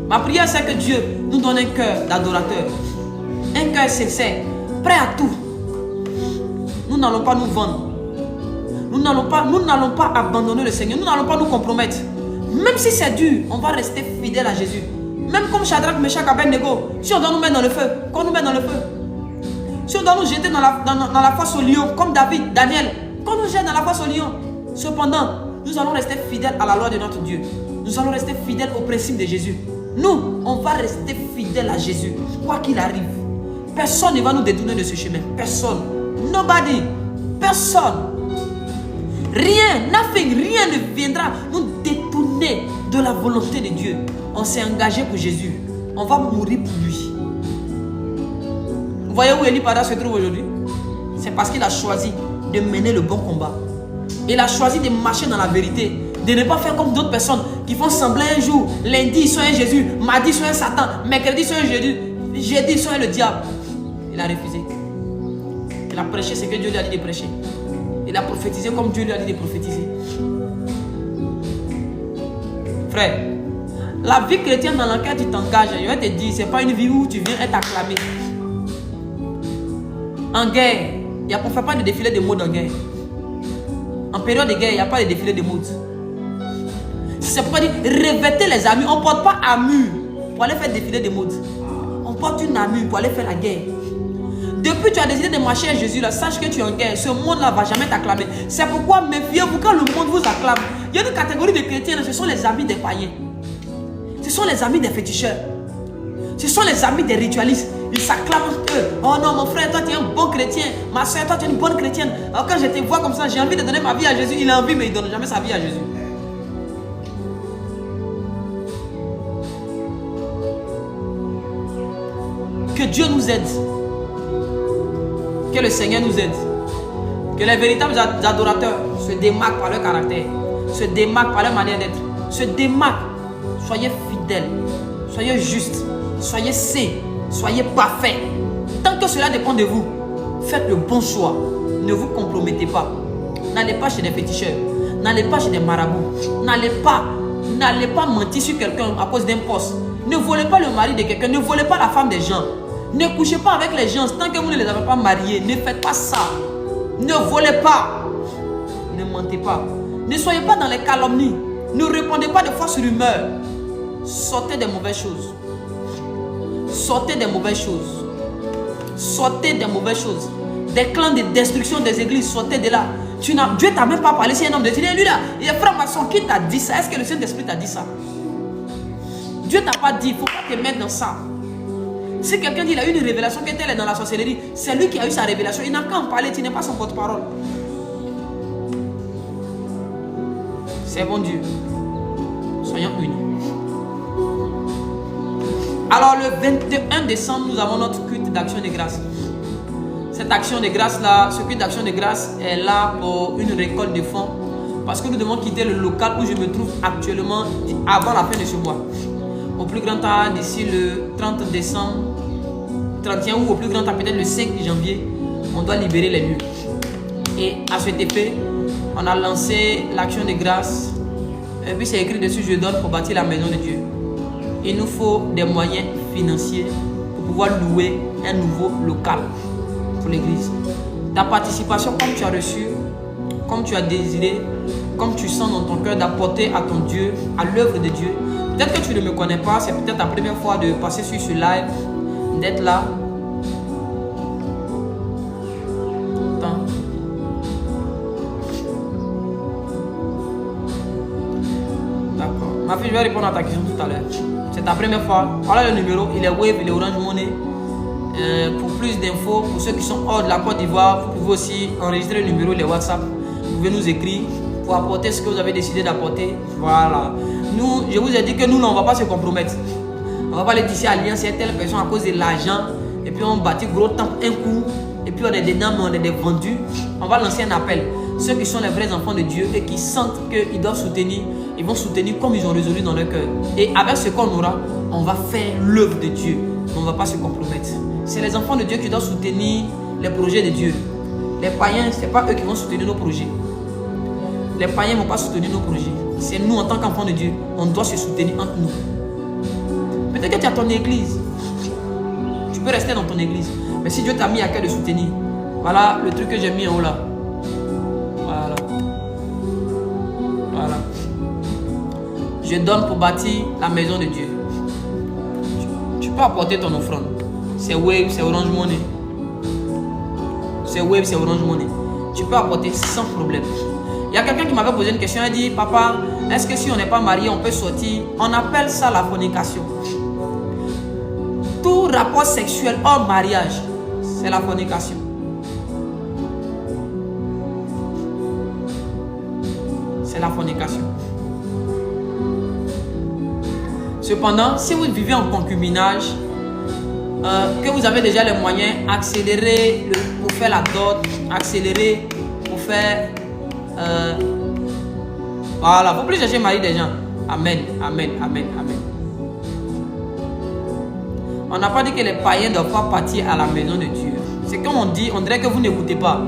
A: Ma prière, c'est que Dieu nous donne un cœur d'adorateur, un cœur sincère, prêt à tout. Nous n'allons pas nous vendre. Nous n'allons pas abandonner le Seigneur. Nous n'allons pas nous compromettre. Même si c'est dur, on va rester fidèle à Jésus. Même comme Shadrach, Meshach, Abednego, si on doit nous mettre dans le feu, qu'on nous mette dans le feu. Si on doit nous jeter dans la fosse au lion, comme David, Daniel, qu'on nous jette dans la fosse au lion. Cependant, nous allons rester fidèles à la loi de notre Dieu. Nous allons rester fidèles au principe de Jésus. Nous, on va rester fidèles à Jésus, quoi qu'il arrive. Personne ne va nous détourner de ce chemin. Personne. Nobody. Personne. Rien, nothing, rien ne viendra nous détourner de la volonté de Dieu. On s'est engagé pour Jésus. On va mourir pour lui. Vous voyez où Eli Pada se trouve aujourd'hui? C'est parce qu'il a choisi de mener le bon combat. Il a choisi de marcher dans la vérité. De ne pas faire comme d'autres personnes qui font semblant un jour. Lundi, ils sont un Jésus. Mardi, ils sont un Satan. Mercredi, ils sont un Jésus. Jeudi, ils sont le diable. Il a refusé. Il a prêché ce que Dieu lui a dit de prêcher. Il a prophétisé comme Dieu lui a dit de prophétiser. Frère, la vie chrétienne dans laquelle tu t'engages, je vais te dire, ce n'est pas une vie où tu viens être acclamé. En guerre, on ne fait pas de défilé de mode en guerre. En période de guerre, il n'y a pas de défilé de mode. C'est pourquoi dire, revêtez les armures. On ne porte pas armure pour aller faire défilé de mode. On porte une armure pour aller faire la guerre. Depuis que tu as décidé de marcher à Jésus, là, sache que tu es en guerre. Ce monde-là ne va jamais t'acclamer. C'est pourquoi méfiez-vous quand le monde vous acclame. Il y a une catégorie de chrétiens, ce sont les amis des païens. Ce sont les amis des féticheurs. Ce sont les amis des ritualistes. Ils s'acclament eux. Oh non, mon frère, toi tu es un bon chrétien. Ma soeur, toi tu es une bonne chrétienne. Alors quand je te vois comme ça, j'ai envie de donner ma vie à Jésus. Il a envie, mais il ne donne jamais sa vie à Jésus. Que Dieu nous aide. Que le Seigneur nous aide. Que les véritables adorateurs se démarquent par leur caractère, se démarquent par leur manière d'être, se démarquent. Soyez fidèles, soyez justes, soyez saints, soyez parfaits. Tant que cela dépend de vous, faites le bon choix. Ne vous compromettez pas. N'allez pas chez des féticheurs, n'allez pas chez des marabouts, n'allez pas mentir sur quelqu'un à cause d'un poste. Ne volez pas le mari de quelqu'un, ne volez pas la femme des gens. Ne couchez pas avec les gens tant que vous ne les avez pas mariés. Ne faites pas ça. Ne volez pas. Ne mentez pas. Ne soyez pas dans les calomnies. Ne répondez pas de fausses rumeurs. Sortez des mauvaises choses. Sortez des mauvaises choses. Sortez des mauvaises choses. Des clans de destruction des églises, sortez de là. Dieu t'a même pas parlé si un homme de Dieu. Lui là, il est franc-maçon. Qui t'a dit ça? Est-ce que le Saint-Esprit t'a dit ça? Dieu t'a pas dit. Il ne faut pas te mettre dans ça. Si quelqu'un dit qu'il a eu une révélation, que tel est dans la sorcellerie, c'est lui qui a eu sa révélation. Il n'a qu'à en parler, tu n'es pas son porte-parole. Servons Dieu. Soyons unis. Alors le 21 décembre, nous avons notre culte d'action de grâce. Cette action de grâce-là, ce culte d'action de grâce est là pour une récolte de fonds. Parce que nous devons quitter le local où je me trouve actuellement avant la fin de ce mois. Au plus grand temps, d'ici le 30 décembre, 31 ou au plus grand temps, peut-être le 5 janvier, on doit libérer les lieux. Et à cet effet, on a lancé l'action de grâce. Et puis c'est écrit dessus, je donne pour bâtir la maison de Dieu. Il nous faut des moyens financiers pour pouvoir louer un nouveau local pour l'église. Ta participation, comme tu as reçu, comme tu as désiré, comme tu sens dans ton cœur d'apporter à ton Dieu, à l'œuvre de Dieu, Peut-être que tu ne me connais pas, c'est peut-être ta première fois de passer sur ce live, d'être là. Attends. D'accord. Ma fille, je vais répondre à ta question tout à l'heure. C'est ta première fois. Voilà le numéro, il est Wave, il est Orange Money. Pour plus d'infos, pour ceux qui sont hors de la Côte d'Ivoire, vous pouvez aussi enregistrer le numéro, les WhatsApp. Vous pouvez nous écrire pour apporter ce que vous avez décidé d'apporter. Voilà. Nous, je vous ai dit que nous, on ne va pas se compromettre. On ne va pas les tisser alliance à telle personne à cause de l'argent. Et puis on bâtit gros temps un coup. Et puis on est des dames, on est des vendus. On va lancer un appel. Ceux qui sont les vrais enfants de Dieu et qui sentent qu'ils doivent soutenir, ils vont soutenir comme ils ont résolu dans leur cœur. Et avec ce qu'on aura, on va faire l'œuvre de Dieu. On ne va pas se compromettre. C'est les enfants de Dieu qui doivent soutenir les projets de Dieu. Les païens, ce n'est pas eux qui vont soutenir nos projets. Les païens ne vont pas soutenir nos projets. C'est nous, en tant qu'enfants de Dieu, on doit se soutenir entre nous. Peut-être que tu as ton église. Tu peux rester dans ton église. Mais si Dieu t'a mis à cœur de soutenir, voilà le truc que j'ai mis en haut là. Voilà. Voilà. Je donne pour bâtir la maison de Dieu. Tu peux apporter ton offrande. C'est Wave, c'est Orange Money. C'est Wave, c'est Orange Money. Tu peux apporter sans problème. Il y a quelqu'un qui m'avait posé une question. Il dit, papa, est-ce que si on n'est pas marié, on peut sortir? On appelle ça la fornication. Tout rapport sexuel hors mariage, c'est la fornication. C'est la fornication. Cependant, si vous vivez en concubinage, que vous avez déjà les moyens, accélérer pour faire la dot, accélérer pour faire... voilà, il ne faut plus chercher mari des gens. Amen, amen, amen, amen. On n'a pas dit que les païens ne doivent pas partir à la maison de Dieu. C'est comme on dit, on dirait que vous n'écoutez pas.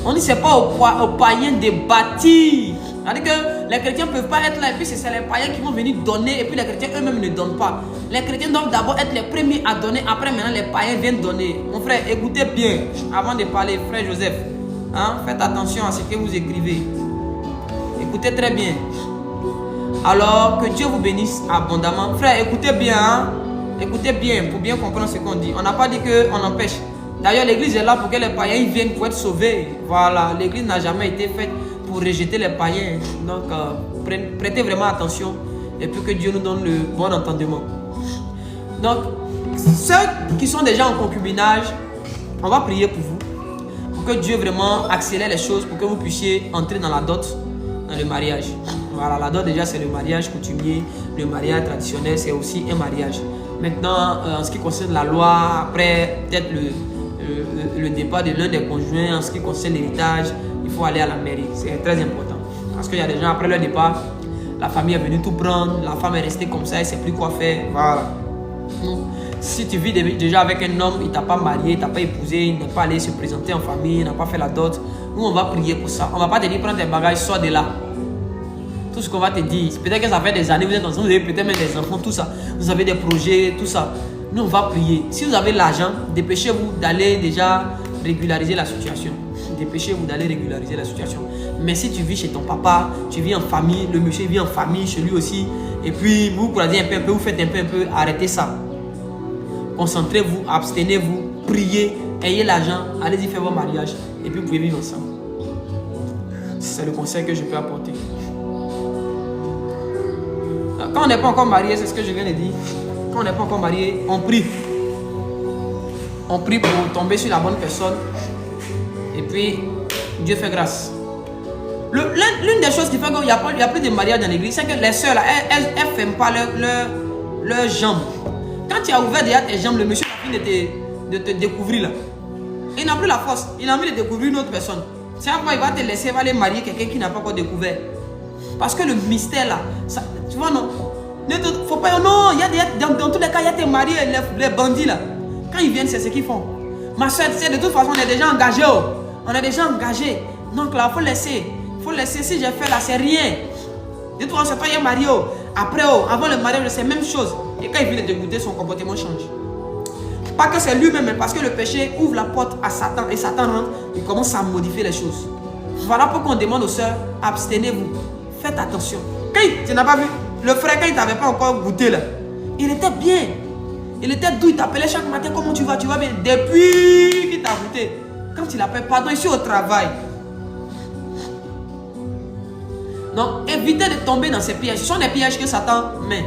A: On dit que ce n'est pas aux païens de bâtir. C'est-à-dire que les chrétiens ne peuvent pas être là et puis c'est les païens qui vont venir donner et puis les chrétiens eux-mêmes ne donnent pas. Les chrétiens doivent d'abord être les premiers à donner, après maintenant les païens viennent donner. Mon frère, écoutez bien avant de parler, frère Joseph. Hein? Faites attention à ce que vous écrivez. Écoutez très bien. Alors que Dieu vous bénisse abondamment. Frère, écoutez bien. Hein? Écoutez bien pour bien comprendre ce qu'on dit. On n'a pas dit qu'on empêche. D'ailleurs, l'église est là pour que les païens viennent pour être sauvés. Voilà, l'église n'a jamais été faite pour rejeter les païens. Donc, prêtez vraiment attention et puis que Dieu nous donne le bon entendement. Donc, ceux qui sont déjà en concubinage, on va prier pour vous. Pour que Dieu vraiment accélère les choses, pour que vous puissiez entrer dans la dot, dans le mariage. Voilà, la dot déjà c'est le mariage coutumier, le mariage traditionnel c'est aussi un mariage. Maintenant, en ce qui concerne la loi, après peut-être le départ de l'un des conjoints, en ce qui concerne l'héritage, il faut aller à la mairie. C'est très important. Parce qu'il y a des gens, après leur départ, la famille est venue tout prendre, la femme est restée comme ça, elle ne sait plus quoi faire. Voilà. Donc, si tu vis déjà avec un homme, il ne t'a pas marié, il ne t'a pas épousé, il n'est pas allé se présenter en famille, il n'a pas fait la dot, nous on va prier pour ça. On ne va pas te dire prends tes bagages, sors de là. Tout ce qu'on va te dire, peut-être que ça fait des années, vous êtes ensemble, vous avez peut-être même des enfants, tout ça. Vous avez des projets, tout ça. Nous, on va prier. Si vous avez l'argent, dépêchez-vous d'aller déjà régulariser la situation. Dépêchez-vous d'aller régulariser la situation. Mais si tu vis chez ton papa, tu vis en famille, le monsieur vit en famille chez lui aussi, et puis vous croisez un peu, vous faites un peu, arrêtez ça. Concentrez-vous, abstenez-vous, priez, ayez l'argent, allez-y faire vos mariages, et puis vous pouvez vivre ensemble. C'est le conseil que je peux apporter. Quand on n'est pas encore marié, c'est ce que je viens de dire. Quand on n'est pas encore marié, on prie. On prie pour tomber sur la bonne personne. Et puis, Dieu fait grâce. L'une des choses qui fait qu'il n'y a plus de mariage dans l'église, c'est que les soeurs, elles ne ferment pas leurs jambes. Quand tu as ouvert déjà tes jambes, le monsieur a envie de te découvrir là. Il n'a plus la force. Il a envie de découvrir une autre personne. C'est pourquoi il va te laisser, il va aller marier quelqu'un qui n'a pas encore découvert. Parce que le mystère là, ça, tu vois non, faut pas, non, il y a dans tous les cas, il y a tes maris, les bandits là. Quand ils viennent, c'est ce qu'ils font. Ma soeur, tu sais, de toute façon, on est déjà engagés. Oh. On est déjà engagés. Donc là, il faut laisser. Il faut laisser. Si j'ai fait là, c'est rien. De toute façon, c'est toi qui es marié. Oh. Après, oh, avant le mariage, c'est la même chose. Et quand il vient de te goûter, son comportement change. Pas que c'est lui-même, mais parce que le péché ouvre la porte à Satan. Et Satan rentre, il commence à modifier les choses. Voilà pourquoi on demande aux soeurs, abstenez-vous. Faites attention. Quand tu n'as pas vu, Le frère, quand il ne t'avait pas encore goûté là, il était bien. Il était doux, il t'appelait chaque matin, comment tu vas bien. Depuis qu'il t'a goûté, quand il appelle, pardon, ici au travail. Donc, évitez de tomber dans ces pièges. Ce sont des pièges que Satan met.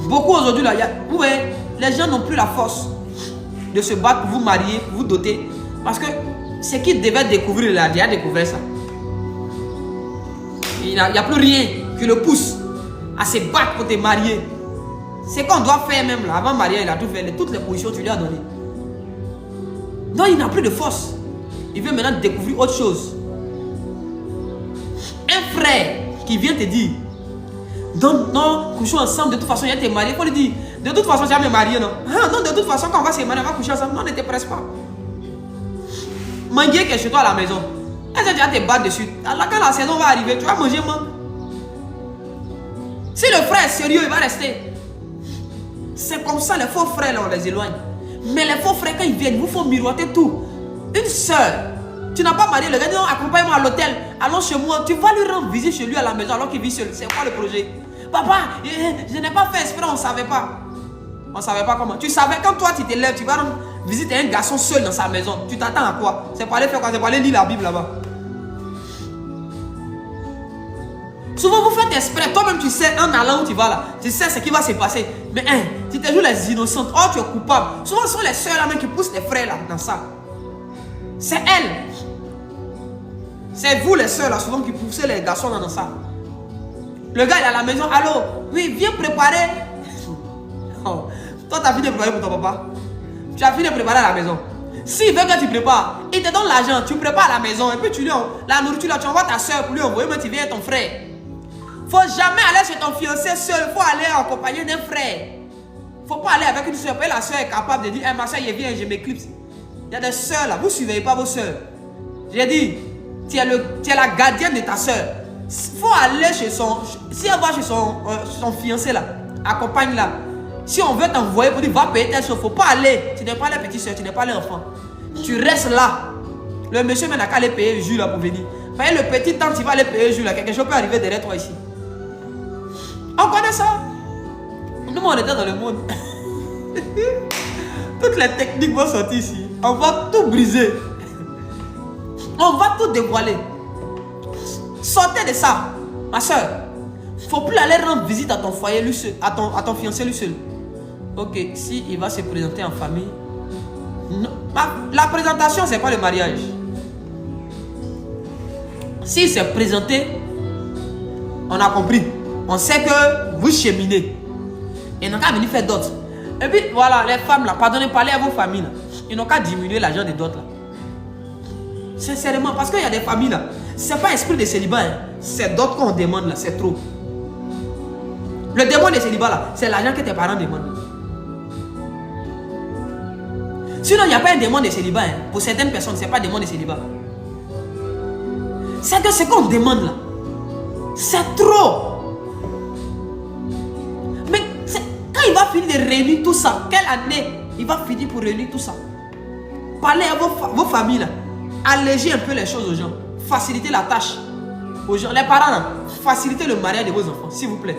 A: Beaucoup aujourd'hui, là, ouais, les gens n'ont plus la force de se battre pour vous marier, pour vous doter. Parce que ce qu'ils devaient découvrir, là, il a découvert ça. Il n'y a plus rien qui le pousse à se battre pour te marier. C'est qu'on doit faire même là. Avant mariage, il a tout fait. Toutes les positions tu lui as données. Donc il n'a plus de force. Il veut maintenant découvrir autre chose. Un frère qui vient te dire, non, couchons ensemble, de toute façon, il y a tes mariés. Il faut lui dire, de toute façon, tu vas me marier, non? Non, de toute façon, quand on va se marier, on va coucher ensemble. Non, ne te presse pas. Manger quelque chose à la maison. Est-ce que tu vas te battre dessus? Quand la saison va arriver, tu vas manger, man. Si le frère est sérieux, il va rester. C'est comme ça, les faux frères, là, on les éloigne. Mais les faux frères, quand ils viennent, il vous faut miroiter tout. Une soeur, tu n'as pas marié, le gars dit non, accompagne-moi à l'hôtel, allons chez moi. Tu vas lui rendre visite chez lui à la maison alors qu'il vit seul. C'est quoi le projet? Papa, je n'ai pas fait exprès, on ne savait pas. On ne savait pas comment. Tu savais, quand toi tu te lèves, tu vas rendre visite à un garçon seul dans sa maison. Tu t'attends à quoi? C'est pour aller faire quoi? C'est pour aller lire la Bible là-bas. Souvent vous faites exprès, toi-même tu sais, en allant où tu vas là, tu sais ce qui va se passer. Mais tu te joues les innocentes, oh tu es coupable. Souvent ce sont les soeurs là même qui poussent les frères là dans ça. C'est elles. C'est vous les soeurs là souvent qui poussez les garçons là dans ça. Le gars il est à la maison, allô, oui viens préparer. Oh, toi tu as fini de préparer pour ton papa. Tu as fini de préparer à la maison. S'il veut que tu prépares, il te donne l'argent, tu prépares à la maison et puis tu lui envoies la nourriture là, tu envoies ta soeur pour lui envoyer, mais tu viens ton frère. Faut jamais aller chez ton fiancé seul, il faut aller accompagner d'un frère. Faut pas aller avec une soeur, parce que la soeur est capable de dire, ma soeur, je viens, je m'éclipse. Il y a des soeurs là, vous ne surveillez pas vos soeurs. J'ai dit, tu es la gardienne de ta soeur. Il faut aller chez son, si elle va chez son fiancé là, accompagne-la. Si on veut t'envoyer pour dire, va payer telle chose, il ne faut pas aller. Tu n'es pas la petite soeur, tu n'es pas l'enfant. Tu restes là. Le monsieur n'a qu'à aller payer le jus là pour venir. Mais le petit temps, tu vas aller payer le jus là, quelque chose peut arriver derrière toi ici. On connaît ça. Nous, on était dans le monde. Toutes les techniques vont sortir ici. On va tout briser. On va tout dévoiler. Sortez de ça. Ma soeur, il ne faut plus aller rendre visite à ton foyer, lui seul, à ton fiancé lui seul. Ok, si il va se présenter en famille. Non, la présentation, ce n'est pas le mariage. S'il s'est présenté, on a compris. On sait que vous cheminez. Et ils n'ont qu'à venir faire d'autres. Et puis voilà, les femmes là, pardonnez, parlez à vos familles là. Ils n'ont qu'à diminuer l'argent des d'autres là. Sincèrement, parce qu'il y a des familles là. C'est pas esprit de célibat, hein. C'est d'autres qu'on demande là, c'est trop. Le démon de célibat là, c'est l'argent que tes parents demandent. Sinon, il n'y a pas un démon de célibat. Hein. Pour certaines personnes, ce n'est pas un démon de célibat. C'est que ce qu'on demande là, c'est trop. Quand il va finir de réunir tout ça, quelle année il va finir pour réunir tout ça? Parlez à vos familles là. Allégez un peu les choses aux gens. Facilitez la tâche aux gens. Les parents là, facilitez le mariage de vos enfants, s'il vous plaît.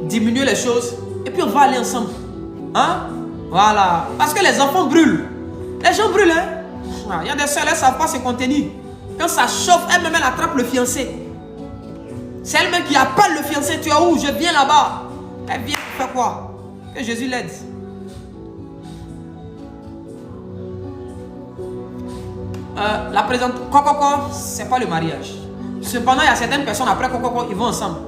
A: Diminuez les choses et puis on va aller ensemble. Hein? Voilà. Parce que les enfants brûlent. Les gens brûlent, hein? Il y a des soeurs, elles ne savent pas se contenir. Quand ça chauffe, elle-même elle attrape le fiancé. C'est elle-même qui appelle le fiancé. Tu es où? Je viens là-bas. Elle vient faire quoi? Que Jésus l'aide. La présente Kokoko, c'est pas le mariage. Cependant, il y a certaines personnes après Kokoko, ils vont ensemble.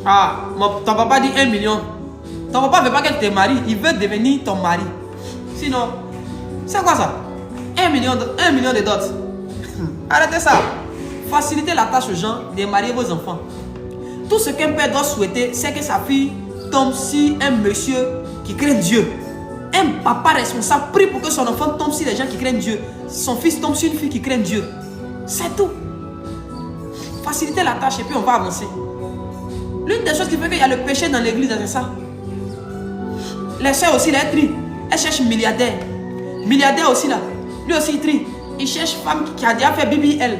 A: Ton papa dit 1 million. Ton papa ne veut pas qu'elle te marie, il veut devenir ton mari. Sinon, c'est quoi ça? 1 million de dots. Arrêtez ça. Facilitez la tâche aux gens de marier vos enfants. Tout ce qu'un père doit souhaiter, c'est que sa fille tombe sur un monsieur qui craint Dieu. Un papa responsable prie pour que son enfant tombe sur les gens qui craignent Dieu. Son fils tombe sur une fille qui craint Dieu. C'est tout. Facilitez la tâche et puis on va avancer. L'une des choses qui fait qu'il y a le péché dans l'église, c'est ça. Les soeurs aussi, là, elles trient. Elles cherchent milliardaire. Milliardaire aussi là. Lui aussi il trie. Ils cherchent femme qui a déjà fait BBL.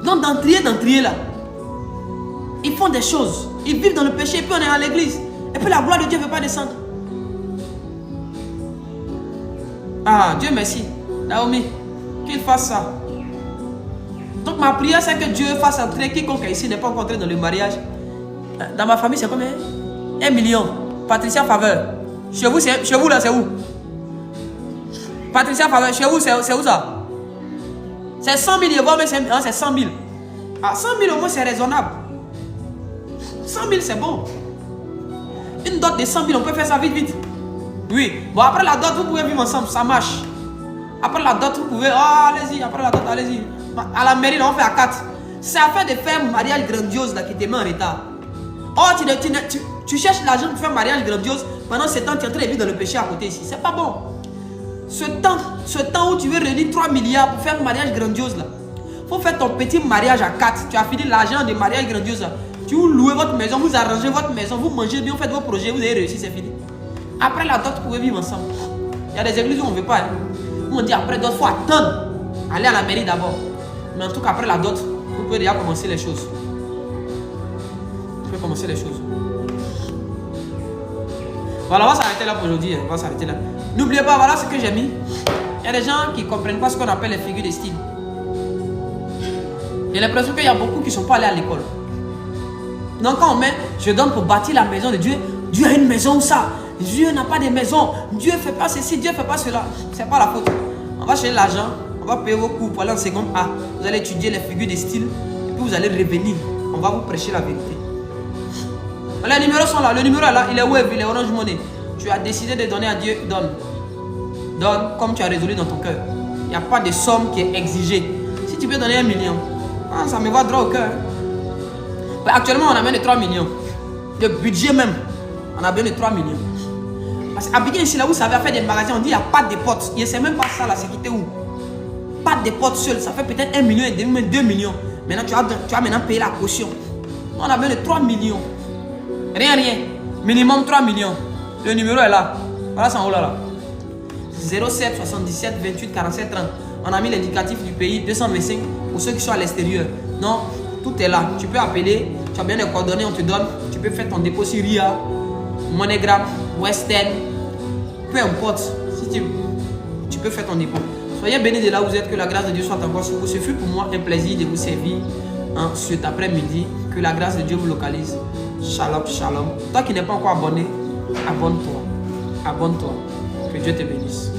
A: Donc d'entrier là, ils font des choses. Ils vivent dans le péché et puis on est à l'église. Et puis la gloire de Dieu ne veut pas descendre. Ah, Dieu merci. Naomi, qu'il fasse ça. Donc ma prière c'est que Dieu fasse entrer quiconque ici n'est pas encore entré dans le mariage. Dans ma famille c'est combien? 1 million. Patricia Faveur. Chez vous là c'est où? Patricia Faveur, chez vous c'est où ça? C'est 100 000 euros mais c'est 100 000. Ah 100 000 au moins c'est raisonnable. 100 000 c'est bon. Une dot de 100 000 on peut faire ça vite. Oui. Bon après la dot vous pouvez vivre ensemble, ça marche. Après la dot vous pouvez, allez-y, après la dot allez-y. À la mairie, là, on fait à 4. C'est afin de faire un mariage grandiose là, qui te met en retard. Oh, tu cherches l'argent pour faire un mariage grandiose. Pendant ce temps, tu es en train de vivre dans le péché à côté ici. C'est pas bon. Ce temps où tu veux réunir 3 milliards pour faire un mariage grandiose là. Faut faire ton petit mariage à 4. Tu as fini l'argent de mariage grandiose là. Tu vous louez votre maison, vous arrangez votre maison, vous mangez bien, vous faites vos projets, vous avez réussi, c'est fini. Après la dot, vous pouvez vivre ensemble. Il y a des églises où on ne veut pas. Hein. Où on dit après dot, il faut attendre. Aller à la mairie d'abord. Mais en tout cas, après la dot, vous pouvez déjà commencer les choses. Vous pouvez commencer les choses. Voilà, on va s'arrêter là pour aujourd'hui. On va s'arrêter là. N'oubliez pas, voilà ce que j'ai mis. Il y a des gens qui ne comprennent pas ce qu'on appelle les figures de style. J'ai l'impression qu'il y a beaucoup qui ne sont pas allés à l'école. Donc quand on met, je donne pour bâtir la maison de Dieu. Dieu a une maison ou ça? Dieu n'a pas de maison. Dieu ne fait pas ceci, Dieu ne fait pas cela. Ce n'est pas la faute. On va chercher l'argent. On va payer vos cours pour aller en seconde A. Vous allez étudier les figures de style. Et puis vous allez revenir. On va vous prêcher la vérité. Les numéros sont là. Le numéro est là. Il est Wave, il est Orange Money. Tu as décidé de donner à Dieu. Donne. Donne comme tu as résolu dans ton cœur. Il n'y a pas de somme qui est exigée. Si tu peux donner 1 million, ça me va droit au cœur. Actuellement, on a besoin de 3 millions. Le budget même, on a besoin de 3 millions. Parce qu'à Abidjan, ici, là où vous savez faire des magasins, on dit qu'il n'y a pas de potes. Il ne sait même pas ça, la sécurité où. Pas de potes seuls, ça fait peut-être 1 million et demi, même 2 millions. Maintenant, tu vas maintenant payer la caution. On a besoin de 3 millions. Rien. Minimum 3 millions. Le numéro est là. Voilà, c'est en haut là. 07 77 28 47 30. On a mis l'indicatif du pays 225 pour ceux qui sont à l'extérieur. Non, tout est là. Tu peux appeler, tu as bien les coordonnées, on te donne. Tu peux faire ton dépôt sur RIA, MoneyGram, Western, peu importe. Si tu peux faire ton dépôt. Soyez bénis de là où vous êtes, que la grâce de Dieu soit encore sur vous. Ce fut pour moi un plaisir de vous servir cet après-midi. Que la grâce de Dieu vous localise. Shalom, shalom. Toi qui n'es pas encore abonné, abonne-toi. Abonne-toi. Que Dieu te bénisse.